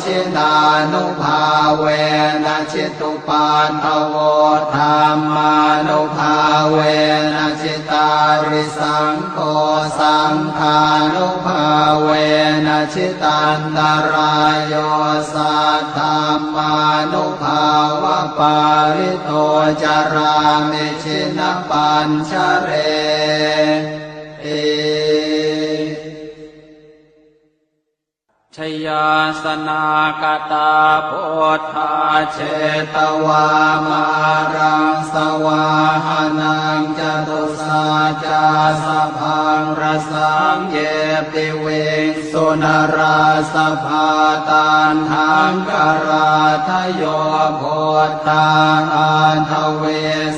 ชินานุภาเวนะชิตุปันทโวธรรมานุภาเวนะชิตาริสังโฆสังฆานุภาเวนะชิตันตรายโยสัทธามานุภาวะปาริโตจารามิชินปัญชเรเอชยาสนากตาโพธาเชตวามารังสวาหานังจตุสาจาสพังรสังเยปิเวงสุนราสภาตันหังกราทโยโพธาอันทเว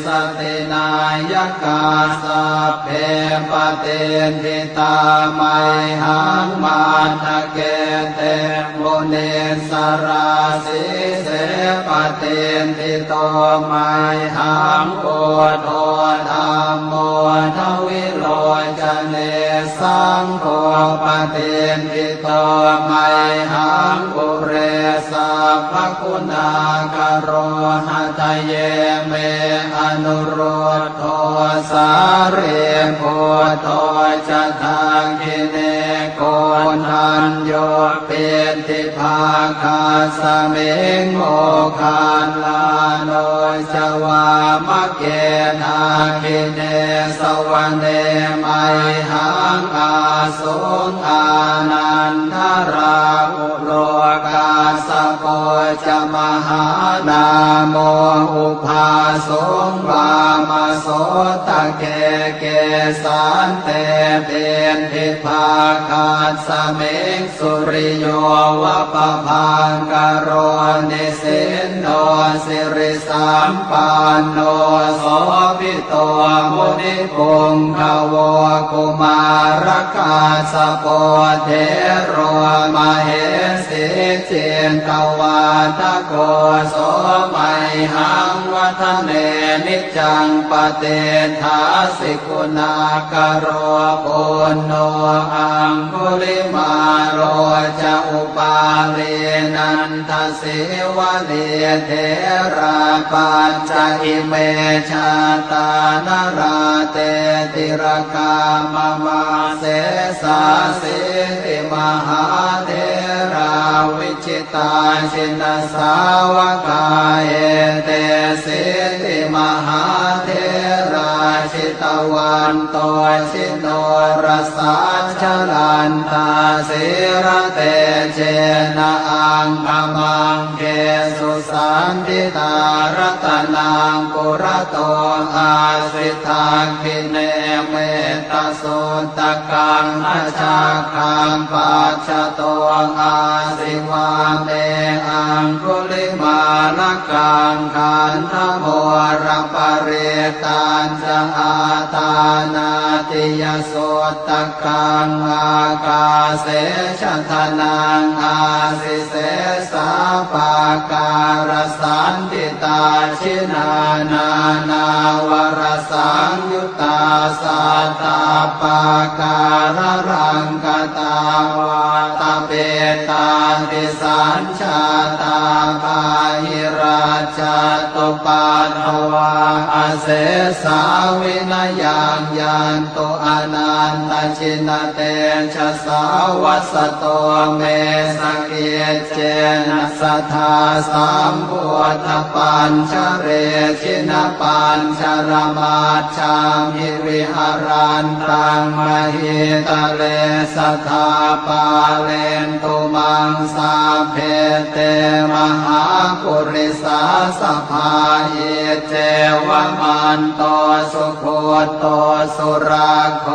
สตินายกาสัพเพปเตทิตาไมหังมาทะเกเตโมเนสราสิเสปเตทิโตไมหังโอโทธรรมโมทวิโรจเนสังโฆปเตทิโตไมหังปุเรสัพพคุณากโรหะทะเยเมอนุโรธโทสาเรโพโทจะทังกิเนโกนัญโยเป็นทิภาคาสเมงโมคานลาโนจวามะเกนาคิเนสวรรเนไมหังอาสุงอานันทราอุโลกาสโปจะมหานาโมอุภาสงวามโสตะเกเกสันเตเป็นทิภาคาสเมงสุริโยวะปะพังกโรนิสินโนสิริสัมปันโนโสภิโตมุนิปุงขโวกุมารกาสโปเทโรมเหสิเจนตวาทโกโสไมหังวัฒเนนิจังปเตถาสิกุณากโรปุณโนอังคุลิมาโรจะอุปาเลนันทสิวะเลเทราปัญจอิเมชาตานราเตติรกามมาเสสาสิติมหาเทราวิชิตาชินสาวกาเอเตสิติมหาเทราชิตวันโตชิโนรสัชฉลันตาสิระเตเจนะอังคมังเกสุสันติตารตนังปุระโตอาสิทาคิเนเมตตาสุตกังอาชาคังปัจจโตอาสิวาเมอังคุลิมาลกังขันธโมรปเรตัญจะอาตานาติยโสตกังอากาเสชะทนังอาสิเสสาปาการสันติตาชินานานาวรสังยุตตาสัตตาปาการรังกตาวาตาเป ตาติสัญชาตาภาหิราชาตุปาทวาอาเสสาวินยังยันตุอนันตชินเตชะสาวัสโตเมสเกเจนะสัทธาสัมพุทธปัญชเรชินปัญชรมาชามิวิหารันตังมหิตะเลสัทธาปาเลนตุมังสาเพเตมหาปุริสาสภาหิเจวมันโตสุโคโตสุราโค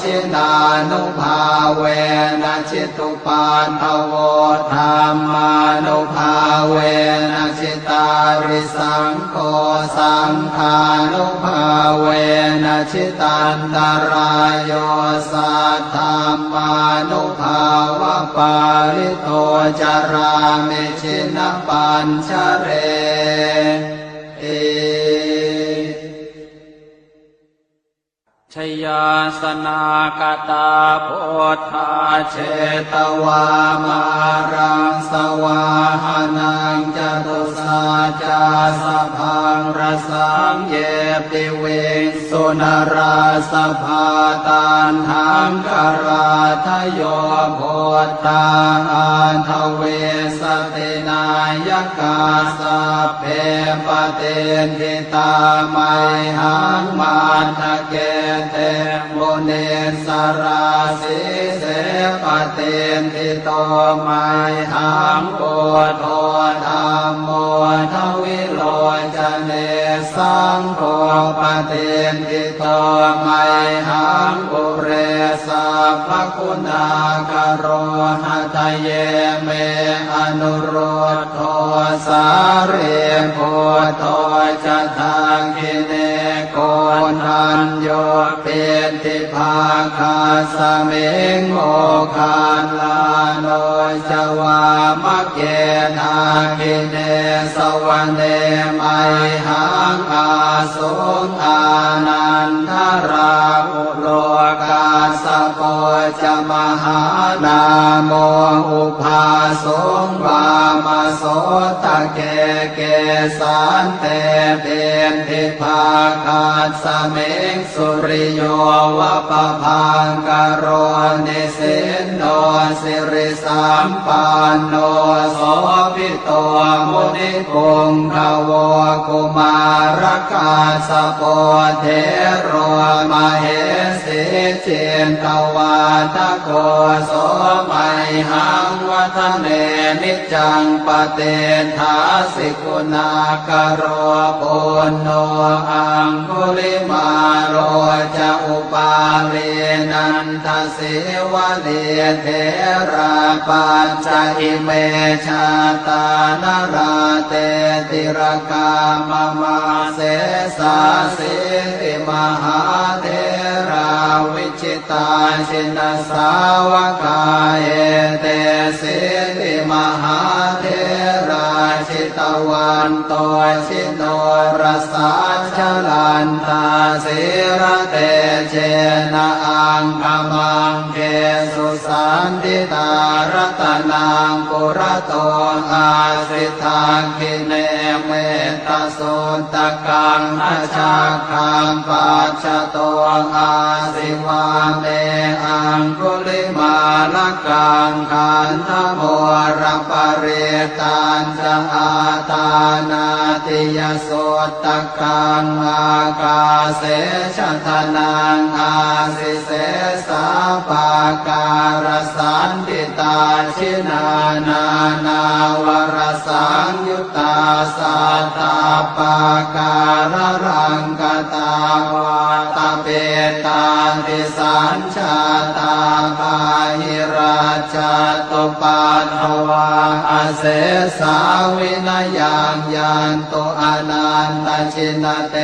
ชินานุภาเวนะชิตุปานทโวธรรมานุภาเวนะชิตาริสังโฆสังฆานุภาเวนะชิตันตรายโยสัทธัมมานุภาวะปาริโตจารามิชินปัญชเรชยาสนากตาโพธาเชตวามารังสวาหานังจตุสาจาสพังรสังเยปิเวสุนราสภาตันหังคาราทโยโพธาอันทเวสตินายกาสัพเพปเตทิตาไมหังมาทะเกเตโมเนสราสิเสปเตทิโตไมหังโพโทธัมโมทวิโลจเนสังโฆปเตทิโตไมหังปุเรสัพพคุณากโรหะทะเยเมอนุโรธโทสาเรโพโทจะทังกิเนโกนัญโยเปติภาคาสเมงโมคาลาโนจวามะเกนาคิเนสวรรเนไมหังอาสุงอานันทราอุโลกาสโปจมหานาโมอุภาสงวามโสตะเกเกสันเตเป็นทิภาคาสเมงสุริโยวะปะพังกโรนิสินโนสิริสัมปันโนโสภิโตมุนิปุงขโวกุมารกาสโปเทโรมเหสิเจนตวาทโกโสมัยหังวัฒเนนิจังปเตทาสิกุณากโรปุณโนอังคุลิมาโรจะอุปาลีนันทสิวะเลเทราปัญจอิเมชาตานราเตติรกามมาเสสาสิติมหาเทราวิจิตาชินสาวกาเอเตสิติมหาเทราชิตวันโตชิโนรสาชลันตาสิระเตเจนะอังคมังเกสุสันติตารัตนังปุระโตอาสิทาคิเนเมตสุตตะกังอาชาคังปัจจโตอาสิวาเมอังคุลิมาลกังขันธโมรปริตันจะอาตานาติยโสตะกังอากาเสชะทนังอาสิเสสาปาการสันติตาชินานานาวรสังยุตตาสัตตาปาการรังกตาวาตาเปตาติสัญชาตาภาหิราชาตุปาทวาอาเสสาวินยังยันตุอนันตชินเต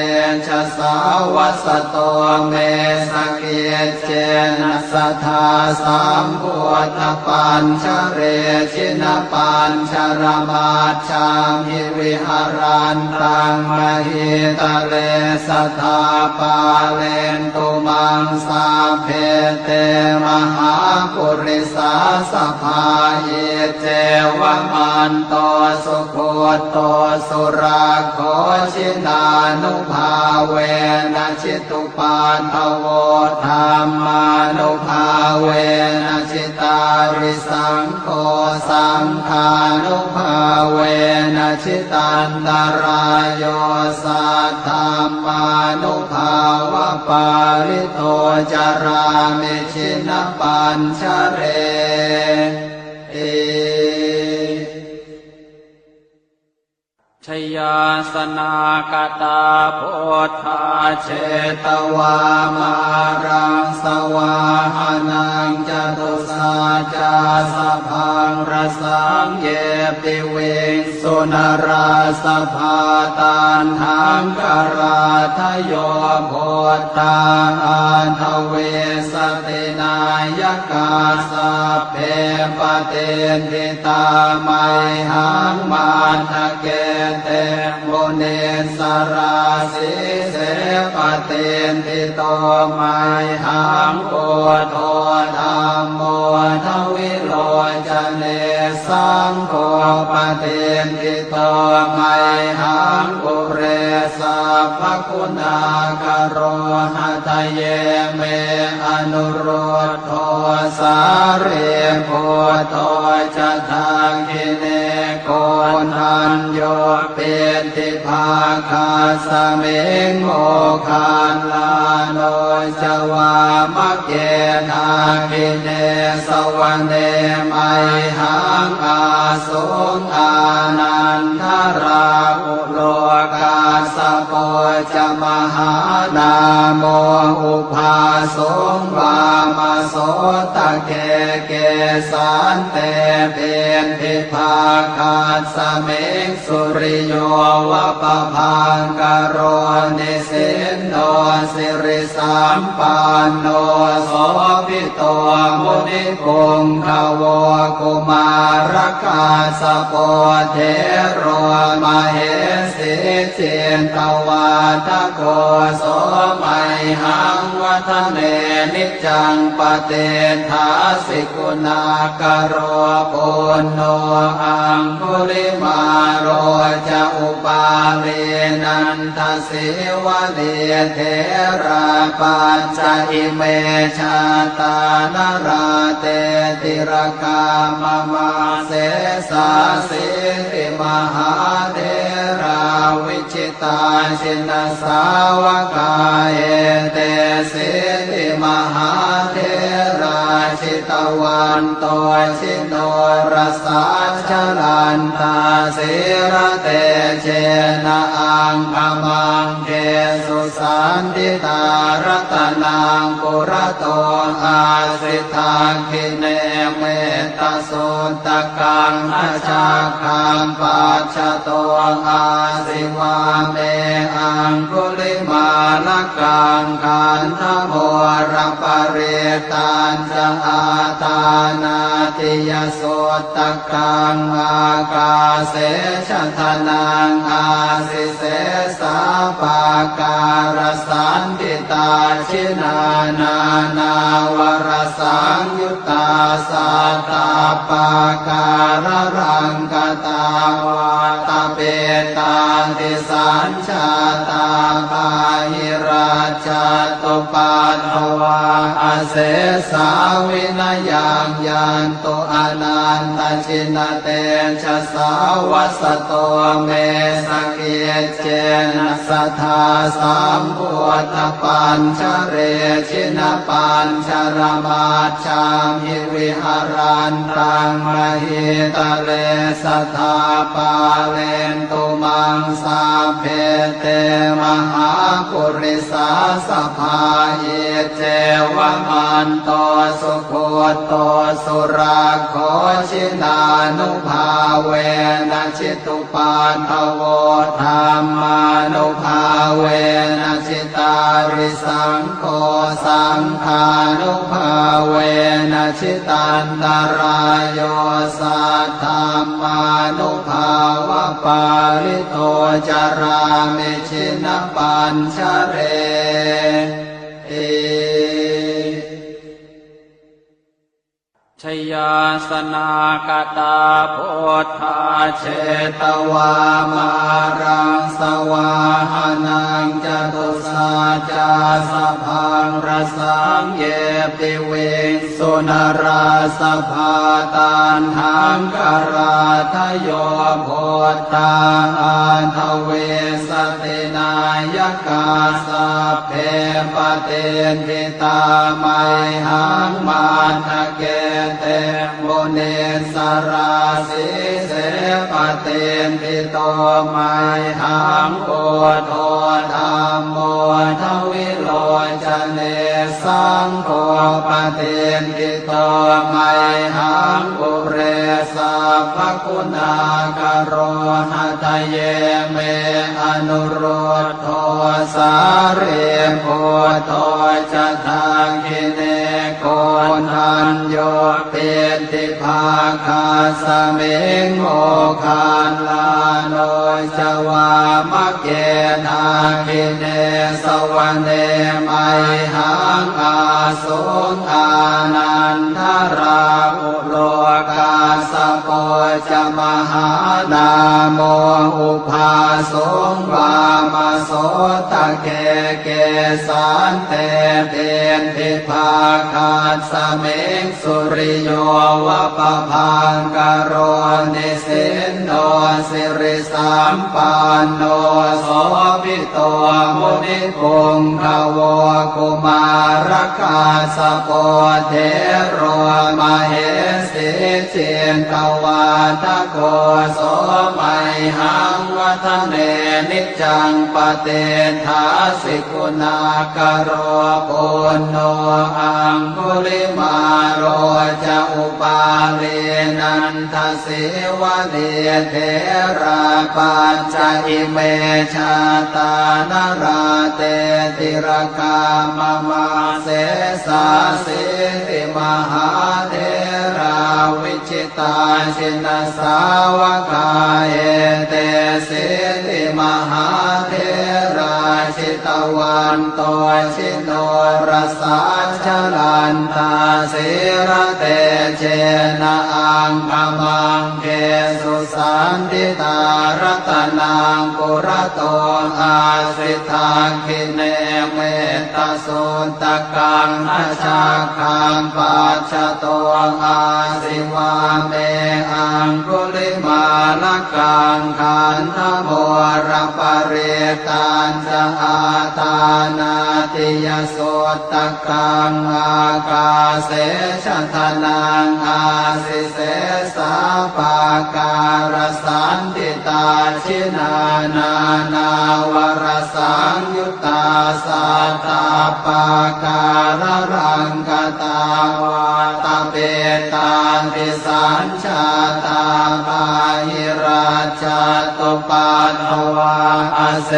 ชะสาวัสโตเมสเกเจนะสัทธาสัมพุทธปัญชเรชินปัญชรมาชามิวิหารันตังมหิตะเลสัทธาปาเลนตุมังสาเพเตมหาปุริสาสภา เยเจวมันโตสุโคโตสุราโคชินานุภาเวนะชิตุปาทโวธรรมานุภาเวนะชิตาริสังโฆสังฆานุภาเวนะชิตันตรายโยสัทธามานุภาวะปาริโตจารามิชินปัญชเรชยาสนากตาโพธาเชตวามารังสวาหานังจตุสาจาสพังรสังเยปิเวงสุนราสภาตานหังกราทโยโพธาอันทเวสตินายกาสัพเพปเตนิตาไมหังมาทะเกเตโมเนสราสิเสปเตนิโตไมหังโอโทธัมโมทวิโลจเนสังโฆปเตนิโตไมหังอุเรสัพพคุณากโรหะทะเยเมอนุโรธโทสาเรโพโตจะทาคิเนโกนัญโยเปติภาคาสเมงโมคานลาโนจวามะเกทาคิเนสวะเนไมหังอาสุงอานันทราอุโลกาสโปจมหานาโมอุภาสงวามโสตะเกเกสันเตเป็นทิภาคาสเมงสุริโยวะปะพังกโรนิสินโนสิริสัมปันโนโสภิโตมุนิคงคาวกุมารกาสโปเทโรมเหสิเจนตวาทโกโสไมหังวัฒเนนิจังปเตถาสิกุณากโรปุณโนอังคุลิมาโรจะอุปาเลนันทสิวะเดเทราปัญจอิเมชาตานราเตติรกามมาเสสาสิริมหาเทราวิชิตาชินสาวกาเอเตสิริมหาเทราชิตวันโตชิโนรสาชลันตาสิระเตเจนะอังคมังเกสุสันติตารัตนังปุระโตอาสิทาคิเนเมตสุตตะกังอาชาคังปัจฉโตอาสิวาเมอังคุลิมาลกังขันธโมรปเรตันจะอาตานาติยสุตตะกังอากาเสชะทนังอาสิเสสาปาการสันติตาชินานานาวรสังยุตตาสัตตาปาการรังกตาวาตาเปตาติสัญชาตาภาหิราชตุปัฏฐวาอาเสสาวินยังยันตุอนันตชินเตชะสาวัสโตเมสเกเจนะสัทธาสัมพุทธปัญชเรชินปัญชรมาชามิวิหารันตังมหิตะเลสัทธาปาเลนตุมังสาเพเตมหาปุริสาสภาเยเจวมันโตสุโคโตสุราโคชินานุภาเวนะชิตุปาทโวธรรมานุภาเวนะชิตาริสังโฆสังฆานุภาเวนะชิตันตรายโยสัทธามานุภาวะปาริโตจารามิชินปัญชเร ชยาสนากตาพุทธาเชตวามารังสวาหานังจตุสาจาสพังรสังเยปิเวสุนราสภาตันหังกราทโยโพธาอันทเวสตินายกาสัพเพปเตนทิตาไมหังมาทะเกเตโมเนสราสิเสปเตนทิโตไมหังโอโทธรรมโมทวิโลจเนสังโฆปเตนทิโตไมหังปุเรสัพพคุณากโรหะทะเยเมอนุโรธโทสาเรโพโทจะทังคิเนโกนัญโยเปติภาคาสเมงโมคานลาโนจวามะเกนาคิเนสวะเนไมหังอาสุงอานันทราอุโลกาสโปจะมหานาโมอุภาสุงวามโสตะเกเกสันเตเตนทิภาคาสเมงสุริโยวะปะพังกโรนิสินโนสิริสัมปันโนโสภิโตมุนิปุงภวกุมารคาสโปเทโรมเหสิเจนตวาทโกโสมัยหังวัฒเนนิจังปเตทาสิกุณากโรปุณโนอังคุลิมาโรจะอุปาเลนันทสิวะเนเทราปัญจอิเมชาตานราเตติรกามมาเสสาสิติมหาเทราวิจิตาชินสาวกาเอเตสิติมหาเทราชิตวันโตชิโนรสาชลันตาสิระเตเจนะอังคมังเกสุสันติตารัตนังปุระโตอาสิทาคิเนเมตตาสุนตะกังอาชาคังปัจจโตอาสิวาเมอังคุลิมาลกังขันธโมรปเรตันจะอาตานาติยโสตะกังอากาเสชะทนังอาสิเสสาปาการสันติตาชินานานาวรสังยุตตาสัตตาปาการรังกตาวาตาเปตาติสัญชาตาบาหิราชตุปัตถวาอาเส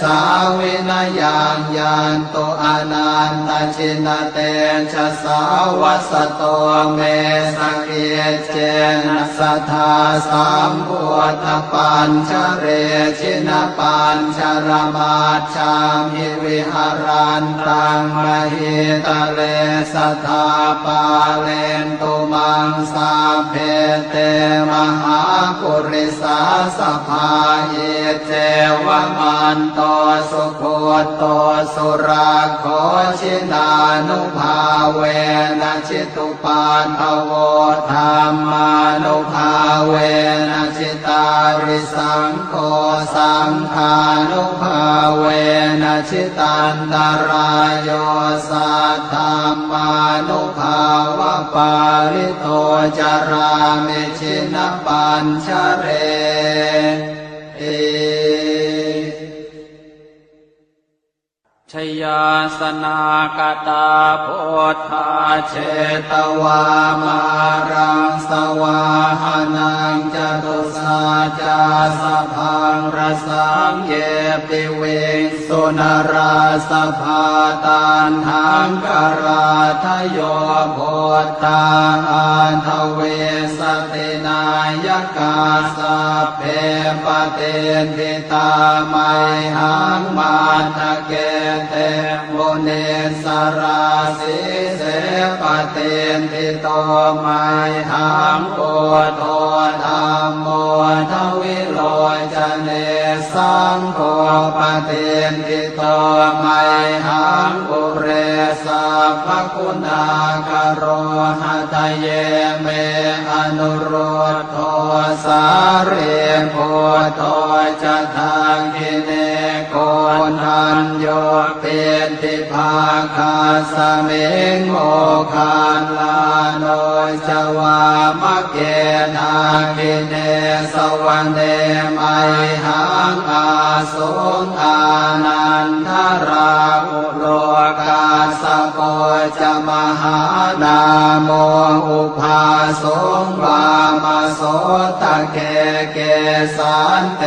สาวินยังยันตุอนันตชินเตชะสาวัสโตเมสเกเจนะสัทธาสัมพุทธปัญชเรชินปัญชรมาชามิวิหารันตังมหิตะเลสัทธาปาเลนตุมังสาเพเตมหาปุริสาสภาเยเจวมันโตสุโคโตสุราโคชินานุภาเวนะชิตุปันทโวธรรมานุภาเวนะชิตาริสังโฆสังฆานุภาเวนะชิตันตรายโยสัทธัมมานุภาวะปาลิโตจารามิชินปัญชเรชยาสนากตาพุทธาเชตวามารังสวาหานังจตุสาจาสภา งรสังเยปิเวงสุนราสภาตันหังกราทโยโพธาอันทเวสตินายกาสัพเพปเตนทิตาไมหังมาทะเกเตโมเนสราสิเสปเตนทิโตไมหังโกโตธัมโมทวิโลจเนสังโฆปเตนทิโตไมหังปุเรสัพพคุณากโรหะทะเยเมอนุโรธโทสาเรโพโตจะทังกิเนโกทันโยเป็นทิภาคาสเมงโมคานลาโนจวามะเกนากิเนสวรรเนไมหังอาสุงอานันทราอุโลกาสโกจะมหานาโมอุภาสงวามโสตะเกเกสันเต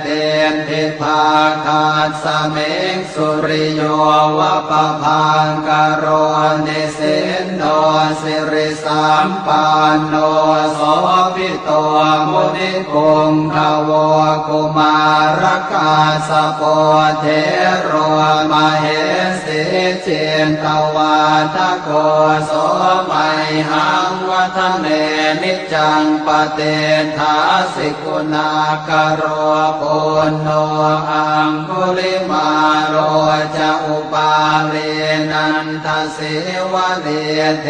เป็นทิภาคาสเมงสุริโยวะปะพังกโรนิสินโนสิริสัมปันโนโสภิโตมุนิปุงขโวกุมารกาสโปเทโรมเหสิเจนตวาทโกโสไมหังวัฒเนนิจังปเตทาสิกุณากโรปุณโนอังคุลิมาโรจะอุปาเลนันทสิวะเลเท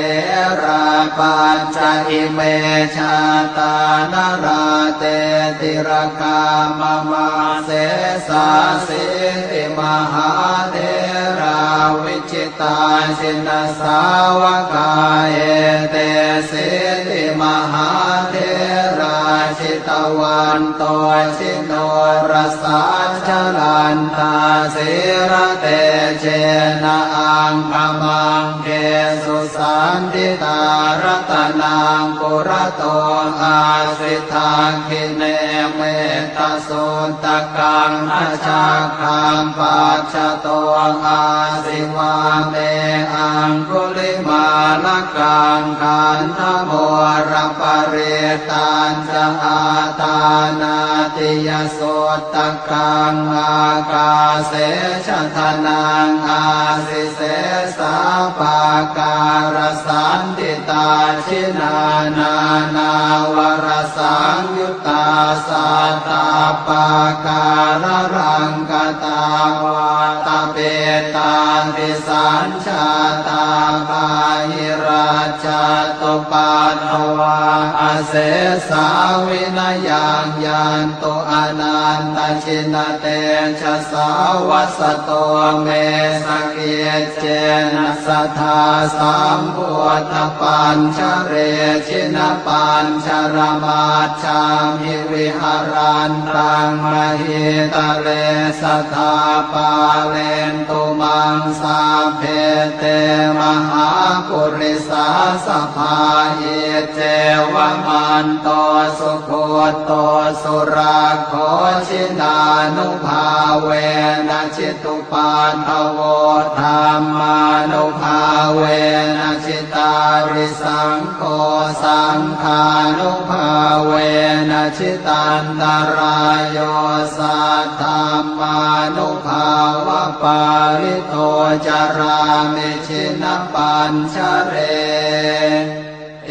ราปัญจอิเมชาตานราเตติรกามมาเสสาสิติมหาเทราวิจิตาสินสาวกาเอเตสิติมหาเทราชิตวันโตชิโนรสาชลันตาสิระเตเจนะอังคมังเกสุสันติตารัตนังปุระโตอาสิทาคิเนเมตสุตกังอาชาคังปัจจโตอาสิวาเมอังคุลิมาลกังขันธโมรปเรตันจะอาตานาติยโสตกังอากาเสชะทนังอาสิเสสาปาการสันติตาชินานานาวรสังยุตตาสัตตาปาการรังกตาวาตาเปตาติสัญชาตาภาหิราชตุปัตถวาอาเสสาวินายังยันตุอนันตชินเตชะสาวัสโตเมสเกเจนะสัทธาสัมพุทธปัญชเรชินปัญชรมาชามิวิหารันตังมหิตะเลสัทธาปาเลนตุมังสาเพเตมหาปุริสาสภาเยเจวมันโตสุโคโตสุราโคชินานุภาเวนะชิตุปันทโวธรรมานุภาเวนะชิตาริสังโฆสังฆานุภาเวนะชิตันตรายโยสัทธามานุภาวะปาริโตจารามิชินปัญชเรเอ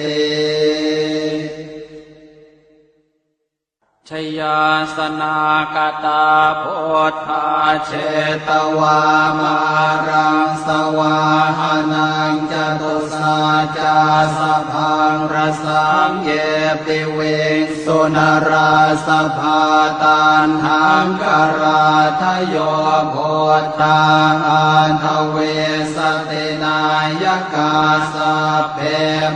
ชยาสนากตาโพธาเชตวามารังสวาหานังจตุสาจาสพังรสังเยปิเวงสุนราสภาตันหังกราทโยโพธาอันทเวสตินายกาสัพเพ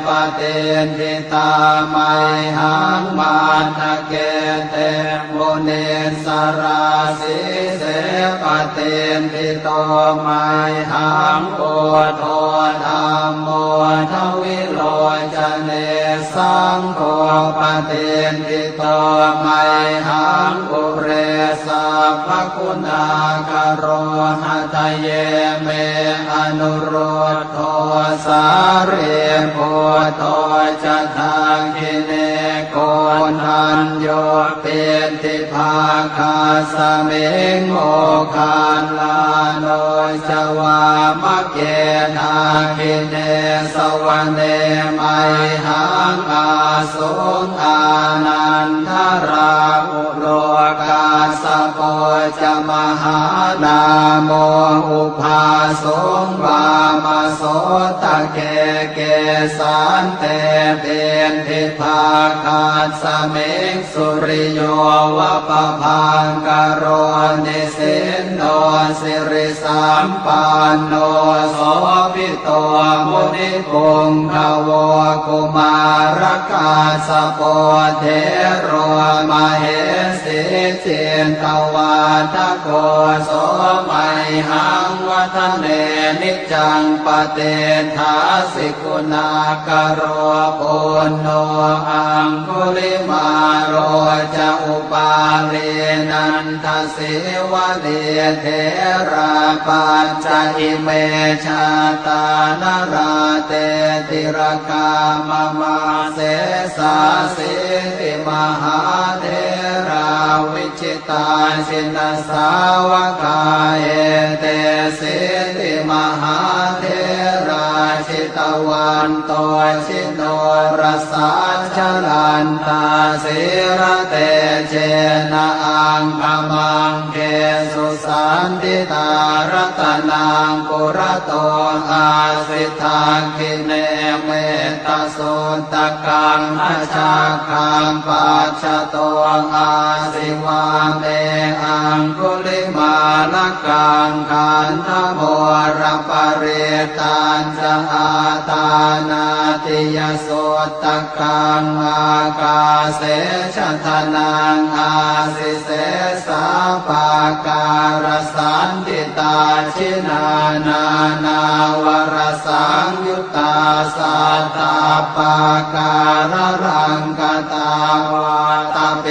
ปเตนทิตาไมหังมาทะเกเตโมเนสราสิเสปเตนทิโตไมหังโอโทธัมโมทวิโลจเน สังโฆปเทนทิโตไมหังปุเรสัพพคุณาคาโรหะทะเยเมอนุโรธโทสาเรโพโตจะทังคิเนโกนันโยเป็นทิภาคาสเมงโมคานลาโนจวามะเกนาคิเนสวะเนไมหังอาสุงอานันทราอุโลกาสโปจะมหานาโมอุภาสงวามโสตะเกเกสันเตเป็นทิภาคาสเมงสุริโยวะปะพังกโรนิสินโนสิริสัมปันโนโสภิโตมุนิปุงภวกุมารกาสโปเทโรมเหสิเจนตวาทโกโสไมหังวัฒเนนิจังปเตถาสิกุณากโรปุณโนอังคุลิมาโรจะอุปาเลนันทสิวะเดเทราปัจจอิเมชาตานราเตติรกามมาเสสาสิติมหาเทราวิชิตาชินสาวกาเอเตสิติมหาเทราชิตวันโตชิโนรสาชลันตาสิระเตเจนะอังคมังเกสุสันติตารัตนังปุระโตอาสิทาคิเนเมตตาสุตกังอาชาคังปัจจโตอาสิวาเมอังคุลิมาลกังขันธโมรปเรตันจะอาตานาติยสุตกังอากาเสชทนังอาสิเสสาปาการสันติตาชินานานาวรสังยุตตาสัตตาปาการรังกตาวาตาเป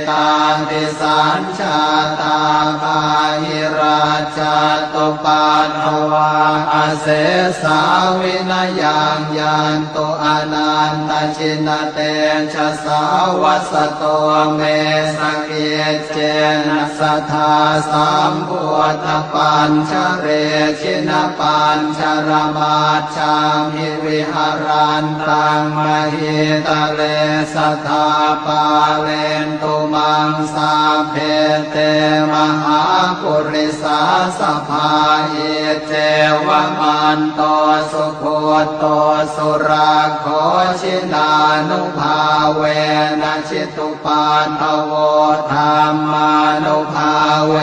ตาติสัญชาตาภาหิราชตุปันภวาอาเสสาวินยังยันตุอนันตชินเตชะสาวัสโตเมสเกเจนะสัทธาสัมพุทธปัญชเรชินปัญชรมาชามิวิหารันตังมหิตะเลสัทธาปาเลนตุมังสาเพเตมหาปุริสาสภาเอเจวมันโตสุโคโตสุราโคชินานุภาเวนะชิตุปานภโวธรรมานุภาเว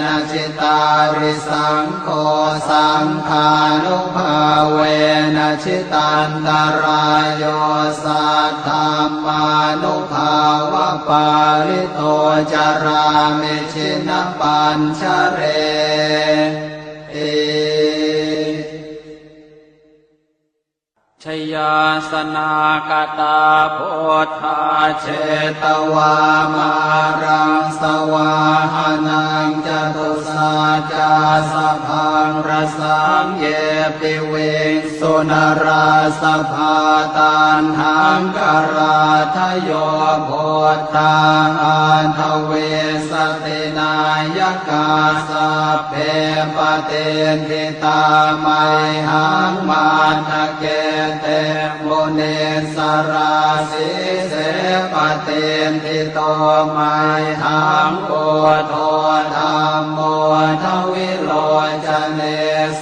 นะชิตาริสังโฆสังฆานุภาเวนะชิตันตรายโยสัทธามานุภาวะปาริโตจารามิชินปัญชเรชยาสนากตาโพธาเชตวามารังสวาหานังจตุสาจาสพังรสังเยปิเวงสุนราสภาตันหังกราทโยโพธาอันทเวสตินายกาสัพเพปเตนทิตาไมหังมาทะเกเตโมเนสราสิเสปเตนทิโตไมหังโกโทธรรมโมทวิโลจเน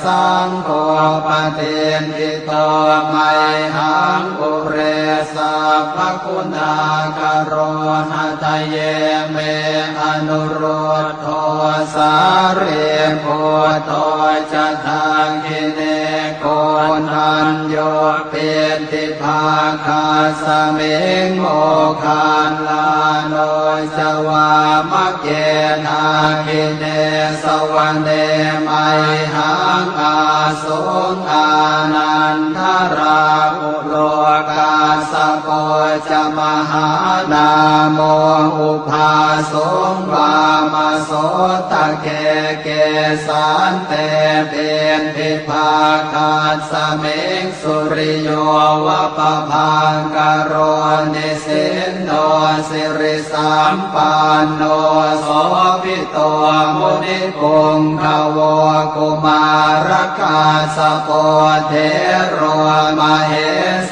สังโฆปเตนทิโตไมหังปุเรสัพพคุณากโรหะทะเยเมอนุโรธโทสาเรโพโตจะทังคิเนโกนันโยเป็นทิภาคาสเมงโมคานลาโนจวามะเกนาคิเนสวะเนไมหังอาสุงอานันทราอุโลกาสโป จะมหานาโมอุปาสงวามโสตเกเกสันเตเป็นภิภาคัสสเมงสุริโยวะปะพังกโรนิสินโนสิริสัมปันโนโสภิโตมุนิปุงขโวกุมารกาสโปเทโรมเห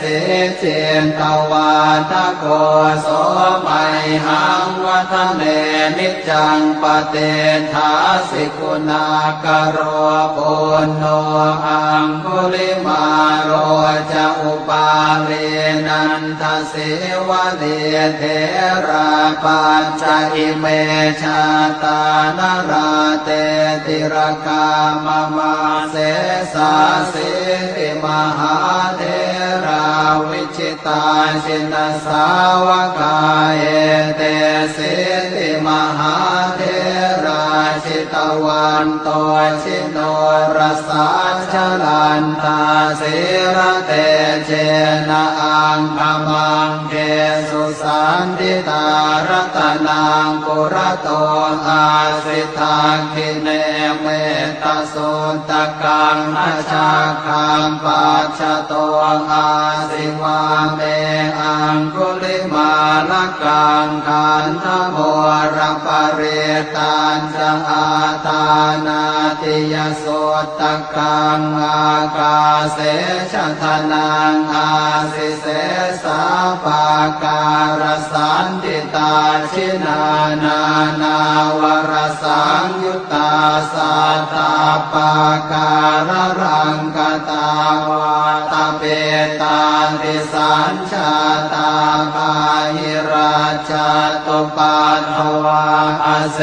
สีเจนตวาทโกโสมัยหังวัฒเนนิจังปเตทาสิกุณากโรปุณโนอังคุลิมาโรจะอุปาเรนันทสิวะเดเทราปัญจอิเมชาตานราเตติรกามมาเสสาสิติมหาเทราวิชิตาชินสาวกาเอเตสิติมหาเทราชิตวันโตชิโนรสาชลันตาสิระเตเจนะอังคมังเกสุสันติตารัตนังปุระโตอาสิทาคิเนเมตสุตกังอาชาคังปัจฉโตอาสิวาเมอังคุลิมาลกังขันธโมรปเรตันจะอาตานาติยโสตกังอากาเสชะทนังอาสิเสสาปาการสันติตาชินานานาวรสังยุตตาสัตตาปาการรังกตาวาตเปตาติสัญชาตาภาหิราชตุปัฏฐวาอาเส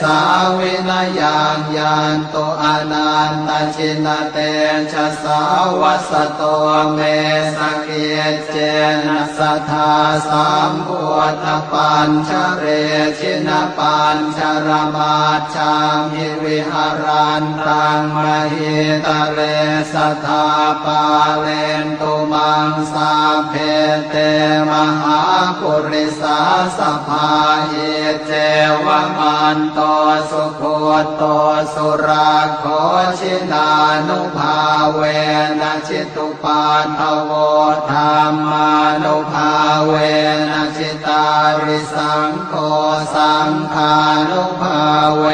สาวินยังยันตุอนันตชินเตชะสาวัสโตเมสเกเจนะสัทธาสัมพุทธปัญชเรชินปัญชรมาชามหิวิหารันตังมหิตะเลสัทธาปาเลนตุมังสาเพเตมหาปุริสาสภาเอเจวะมันโตสุโคโตสุราโคชินานุภาเวนะชิตุปัฏฐโวธรรมานุภาเวนะชิตาริสังโฆสังฆานุภาเว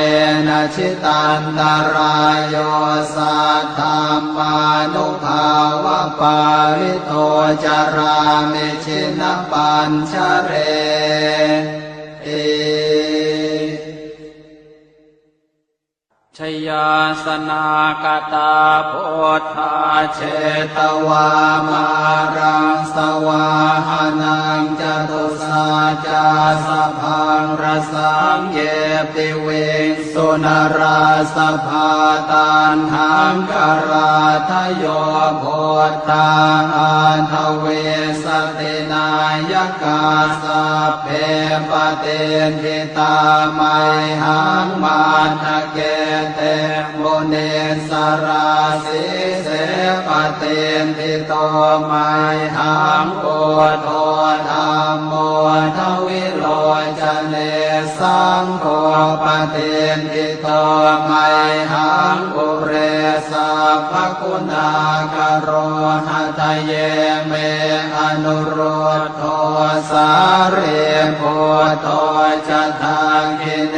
นะชิตันตรายโยสัทธัมมานุภาวะปาริโตจารามิชินปัญชเรเอชยาสนากตาโพธาเชตวามารังสวาหานังจตุสาจาสพังรสังเยปิเวงสุนราสภาตันหังกราทโยโพธาอันทเวสตินายกาสัพเพปเตนทิตาไมหังมาทะเกเตโมเนสราสิเสปเตนทิโตไมหังโอโทธรรมโมทวิโรจเนสังโฆปเตนทิโตไมหังอุเรสัพพคุณากโรหะทะเยเมอนุโรธโทสาเรโพโตจะทางกิเน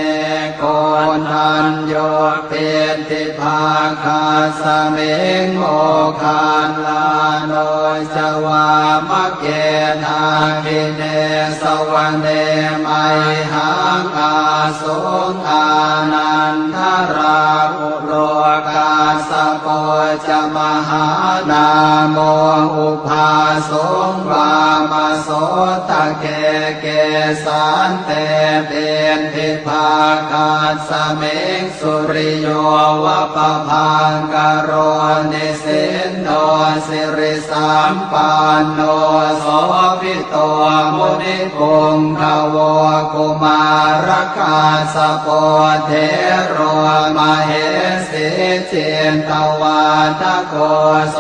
โกนันโยเป็นติภาคาสเมงโมคานลาโนจวามะเกทากิเนสวรรเนไมหังอาสงอานันทราอุโลกาสโปจะมหานาโมอุภาสงวามโสตเกเกสันเตเป็นภิภาคัสสเม กสุริโยวะปะพังกโรนิสินโนสิริสัมปันโนโสภิโตมุนิพงขโวกุมารคาสโปเทโรมเหสิเจนตวาทโกโส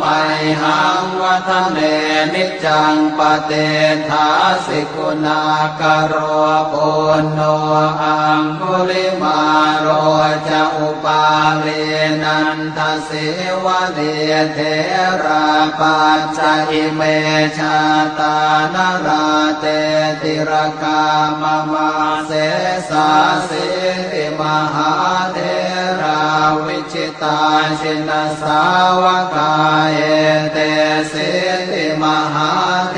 มัยหังวัฒเนนิจังปเตถาสิกุณากโรปุณโนอังคุลิมาโรจะอุปาเลนันทสิวะเดเทราปัจจอิเมชาตานราเตติรกามมาเสสาสิติมหาเทราวิชิตาชินสาวกาเอเตสิติมหาเท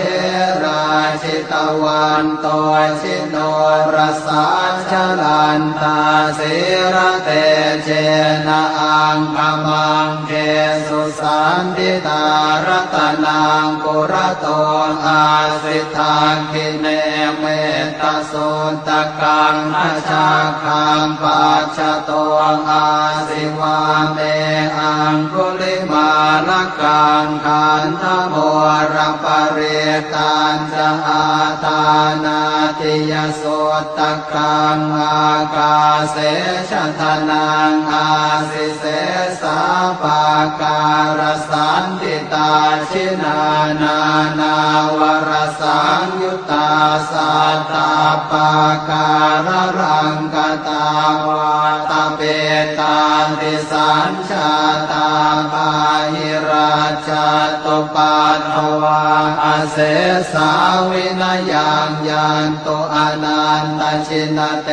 ราชิตวันโตชิโนรสาชลันตาสิระเตเจนะอังคมังเกสุสันติตารตนังกุระโตอาสิทาคิเนเมตตาสุนตกังอาชาคังปัจจโตอาสิวาเมอังคุลิมาลกังขันธโมรปเรตันจะอาตานาติยสุตตกังอากาเสชทนังอาสิเสสาปาการสันติตาชินานานาวรสังยุตตาสัตตาปาการรังกตาวาตาเปตาติสัญชาตาปาหิราชาตุปัตถวาอาเสสาวินยังยันโตอนันตชินเต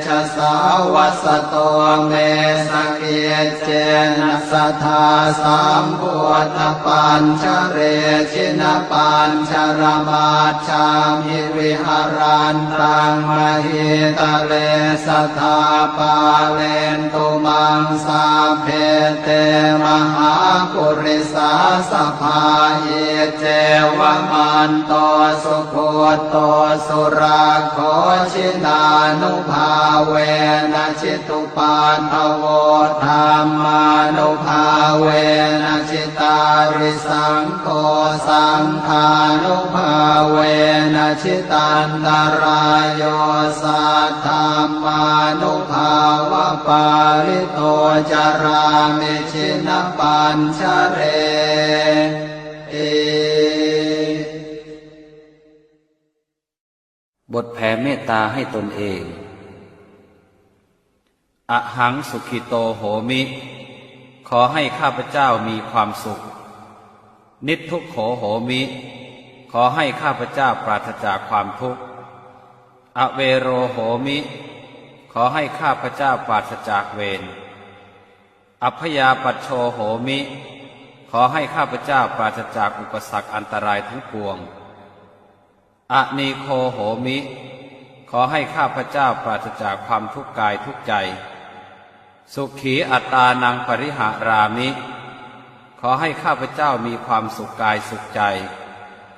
ชะสาวัสโตเมสเกเจนะสัทธาสัมพุทธปัญชเรชินปัญชรมาชามิวิหารันตังมหิตะเลสัทธาปาเลนตุมังสาเพเตมหาปุริสาสภาเยเจวมันโตสุโคโตสุราโคชินานุภาเวนะชิตุปันทโวธรรมานุภาเวนะชิตาริสังโฆสังฆานุภาเวนะชิตันตรายโยสัทธัมมานุภาวะปาลิโตจารามิชินปัญชเรบทแผ่เมตตาให้ตนเองอะหังสุขิโตโหมิ ขอให้ข้าพเจ้ามีความสุขนิททุกโขโหมิ ขอให้ข้าพเจ้าปราศจากความทุกข์อเวโรโหมิ ขอให้ข้าพเจ้าปราศจากเวรอัพยาปัชโชโหมิ ขอให้ข้าพเจ้าปราศจากอุปสรรคอันตรายทั้งปวงอนีโคโหมิ ขอให้ข้าพเจ้าปราศจากความทุกข์กายทุกข์ใจสุขีอัตตานังปริหารามิ ขอให้ข้าพเจ้ามีความสุขกายสุขใจ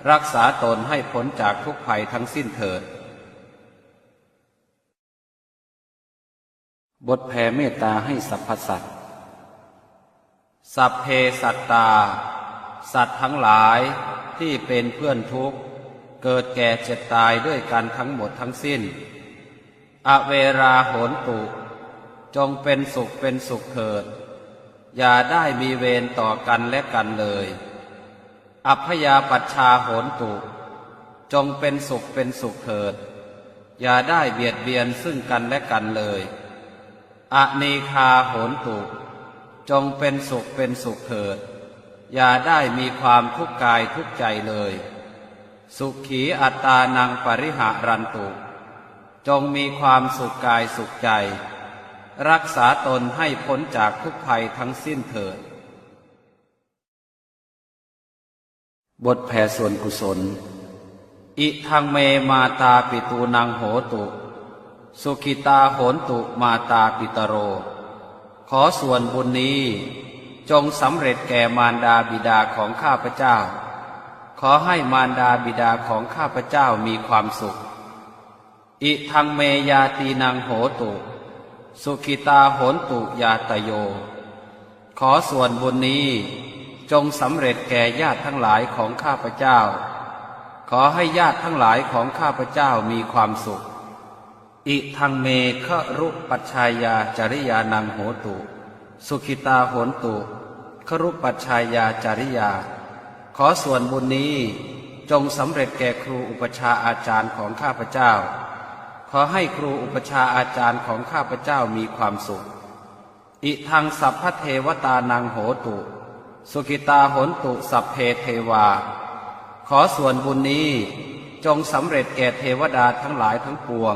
รักษาตนให้พ้นจากทุกภัยทั้งสิ้นเถิดบทแผ่เมตตาให้สรรพสัตว์สัพเพสัตตาสัตว์ทั้งหลายที่เป็นเพื่อนทุกข์เกิดแก่เจ็บตายด้วยกันทั้งหมดทั้งสิ้นอเวราโหนตุจงเป็นสุขเป็นสุขเถิดอย่าได้มีเวรต่อกันและกันเลยอัพยาปัชชาโหนตุจงเป็นสุขเป็นสุขเถิดอย่าได้เบียดเบียนซึ่งกันและกันเลยอนีคาโหนตุจงเป็นสุขเป็นสุขเถิดอย่าได้มีความทุกข์กายทุกข์ใจเลยสุขีอัตตานังปริหารันตุจงมีความสุขกายสุขใจรักษาตนให้พ้นจากทุกภัยทั้งสิ้นเถิดบทแผ่ส่วนกุศลอิทังเมมาตาปิตูนังโหตุสุขิตาโหนตุมาตาปิตโรขอส่วนบุญนี้จงสำเร็จแก่มารดาบิดาของข้าพเจ้าขอให้มารดาบิดาของข้าพเจ้ามีความสุขอิทังเมยาตีนังโหตุ สุขิตาโหนตุยาตโยขอส่วนบุญนี้จงสำเร็จแก่ญาติทั้งหลายของข้าพเจ้าขอให้ญาติทั้งหลายของข้าพเจ้ามีความสุขอิทังเมฆรุปัชชายาจริยานังโหตุสุขิตาโหนตุครุปัชชายาจริยาขอส่วนบุญนี้จงสำเร็จแก่ครูอุปชาอาจารย์ของข้าพเจ้าขอให้ครูอุปชาอาจารย์ของข้าพเจ้ามีความสุขอิทังสัพพเทวตานังโหตุสุขิตาโหนตุสัพเพเทวาขอส่วนบุญนี้จงสำเร็จแก่เทวดาทั้งหลายทั้งปวง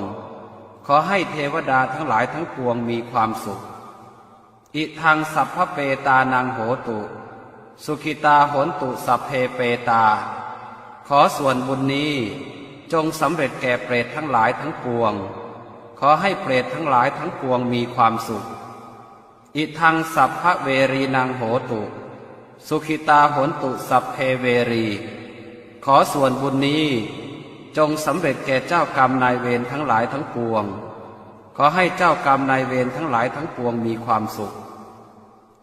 ขอให้เทวดาทั้งหลายทั้งปวงมีความสุขอิทังสัพพเปตานังโหตุสุขิตาโหนตุสัพเพเปตาขอส่วนบุญนี้จงสำเร็จแก่เปรตทั้งหลายทั้งปวงขอให้เปรตทั้งหลายทั้งปวงมีความสุขอิทังสัพพเวรีนังโหตุสุขิตาโหนตุสัพเพเวรีขอส่วนบุญนี้จงสำเร็จแก่เจ้ากรรมนายเวรทั้งหลายทั้งปวงขอให้เจ้ากรรมนายเวรทั้งหลายทั้งปวงมีความสุข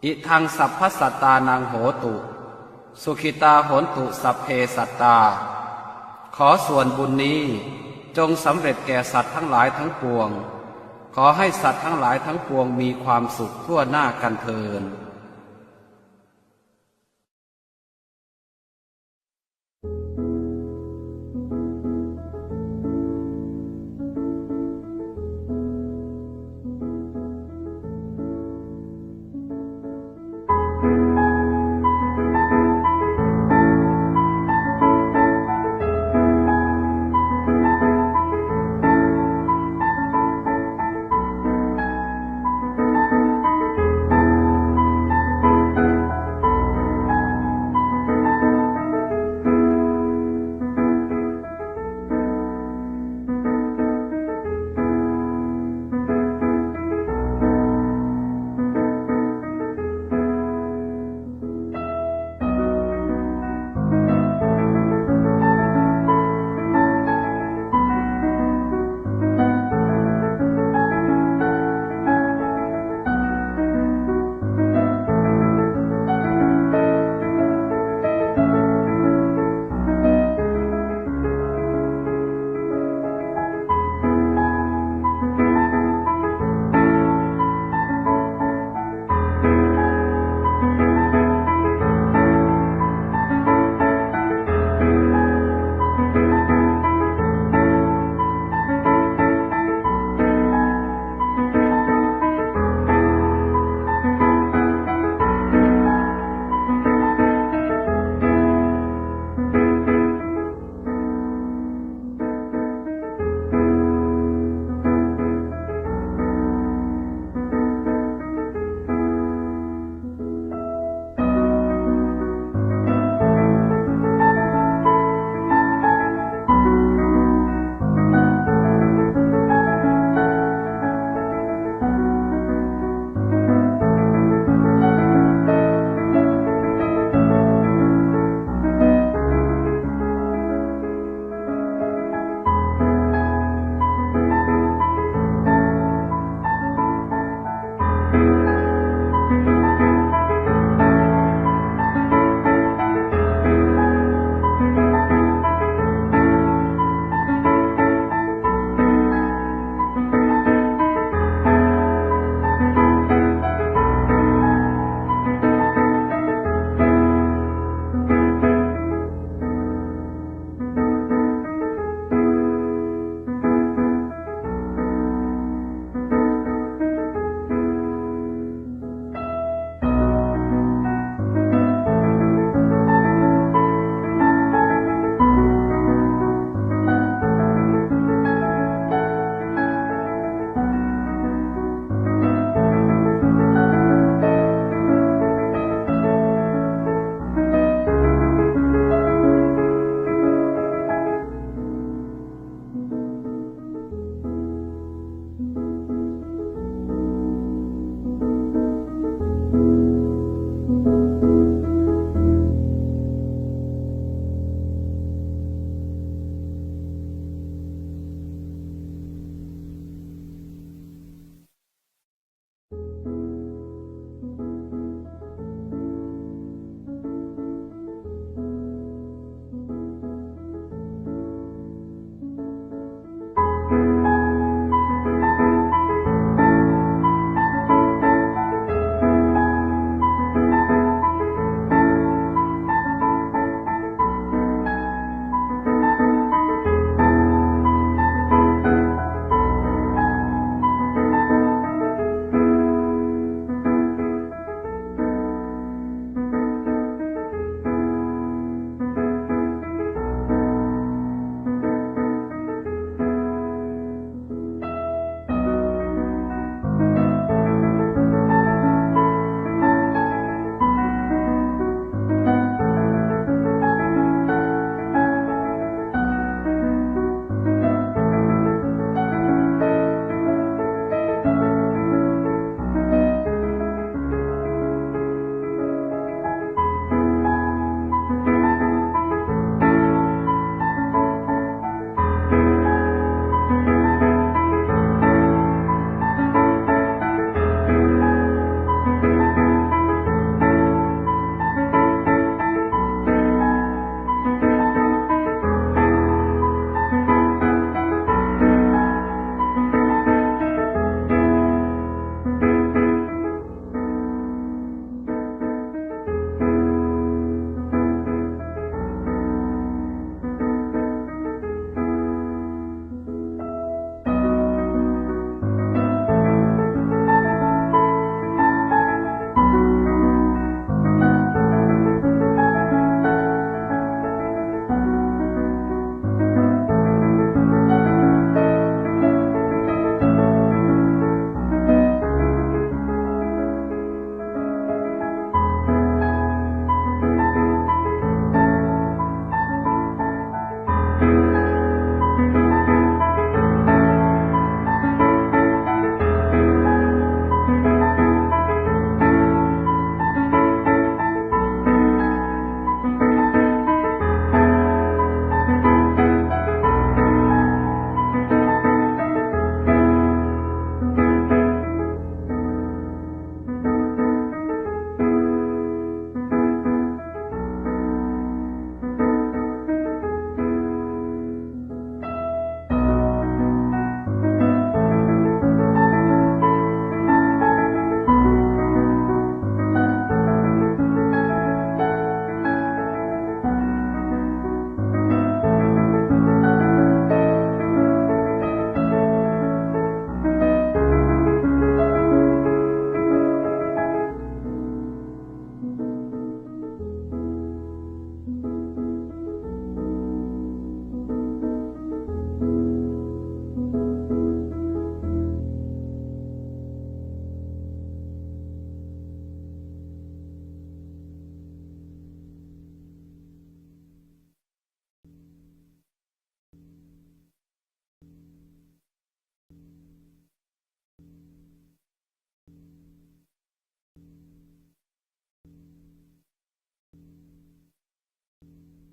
อิทังสัพพสัตตานังโหตุสุขิตาโหนตุสัพเพสัตตาขอส่วนบุญนี้จงสำเร็จแก่สัตว์ทั้งหลายทั้งปวงขอให้สัตว์ทั้งหลายทั้งปวงมีความสุขทั่วหน้ากันเทอญ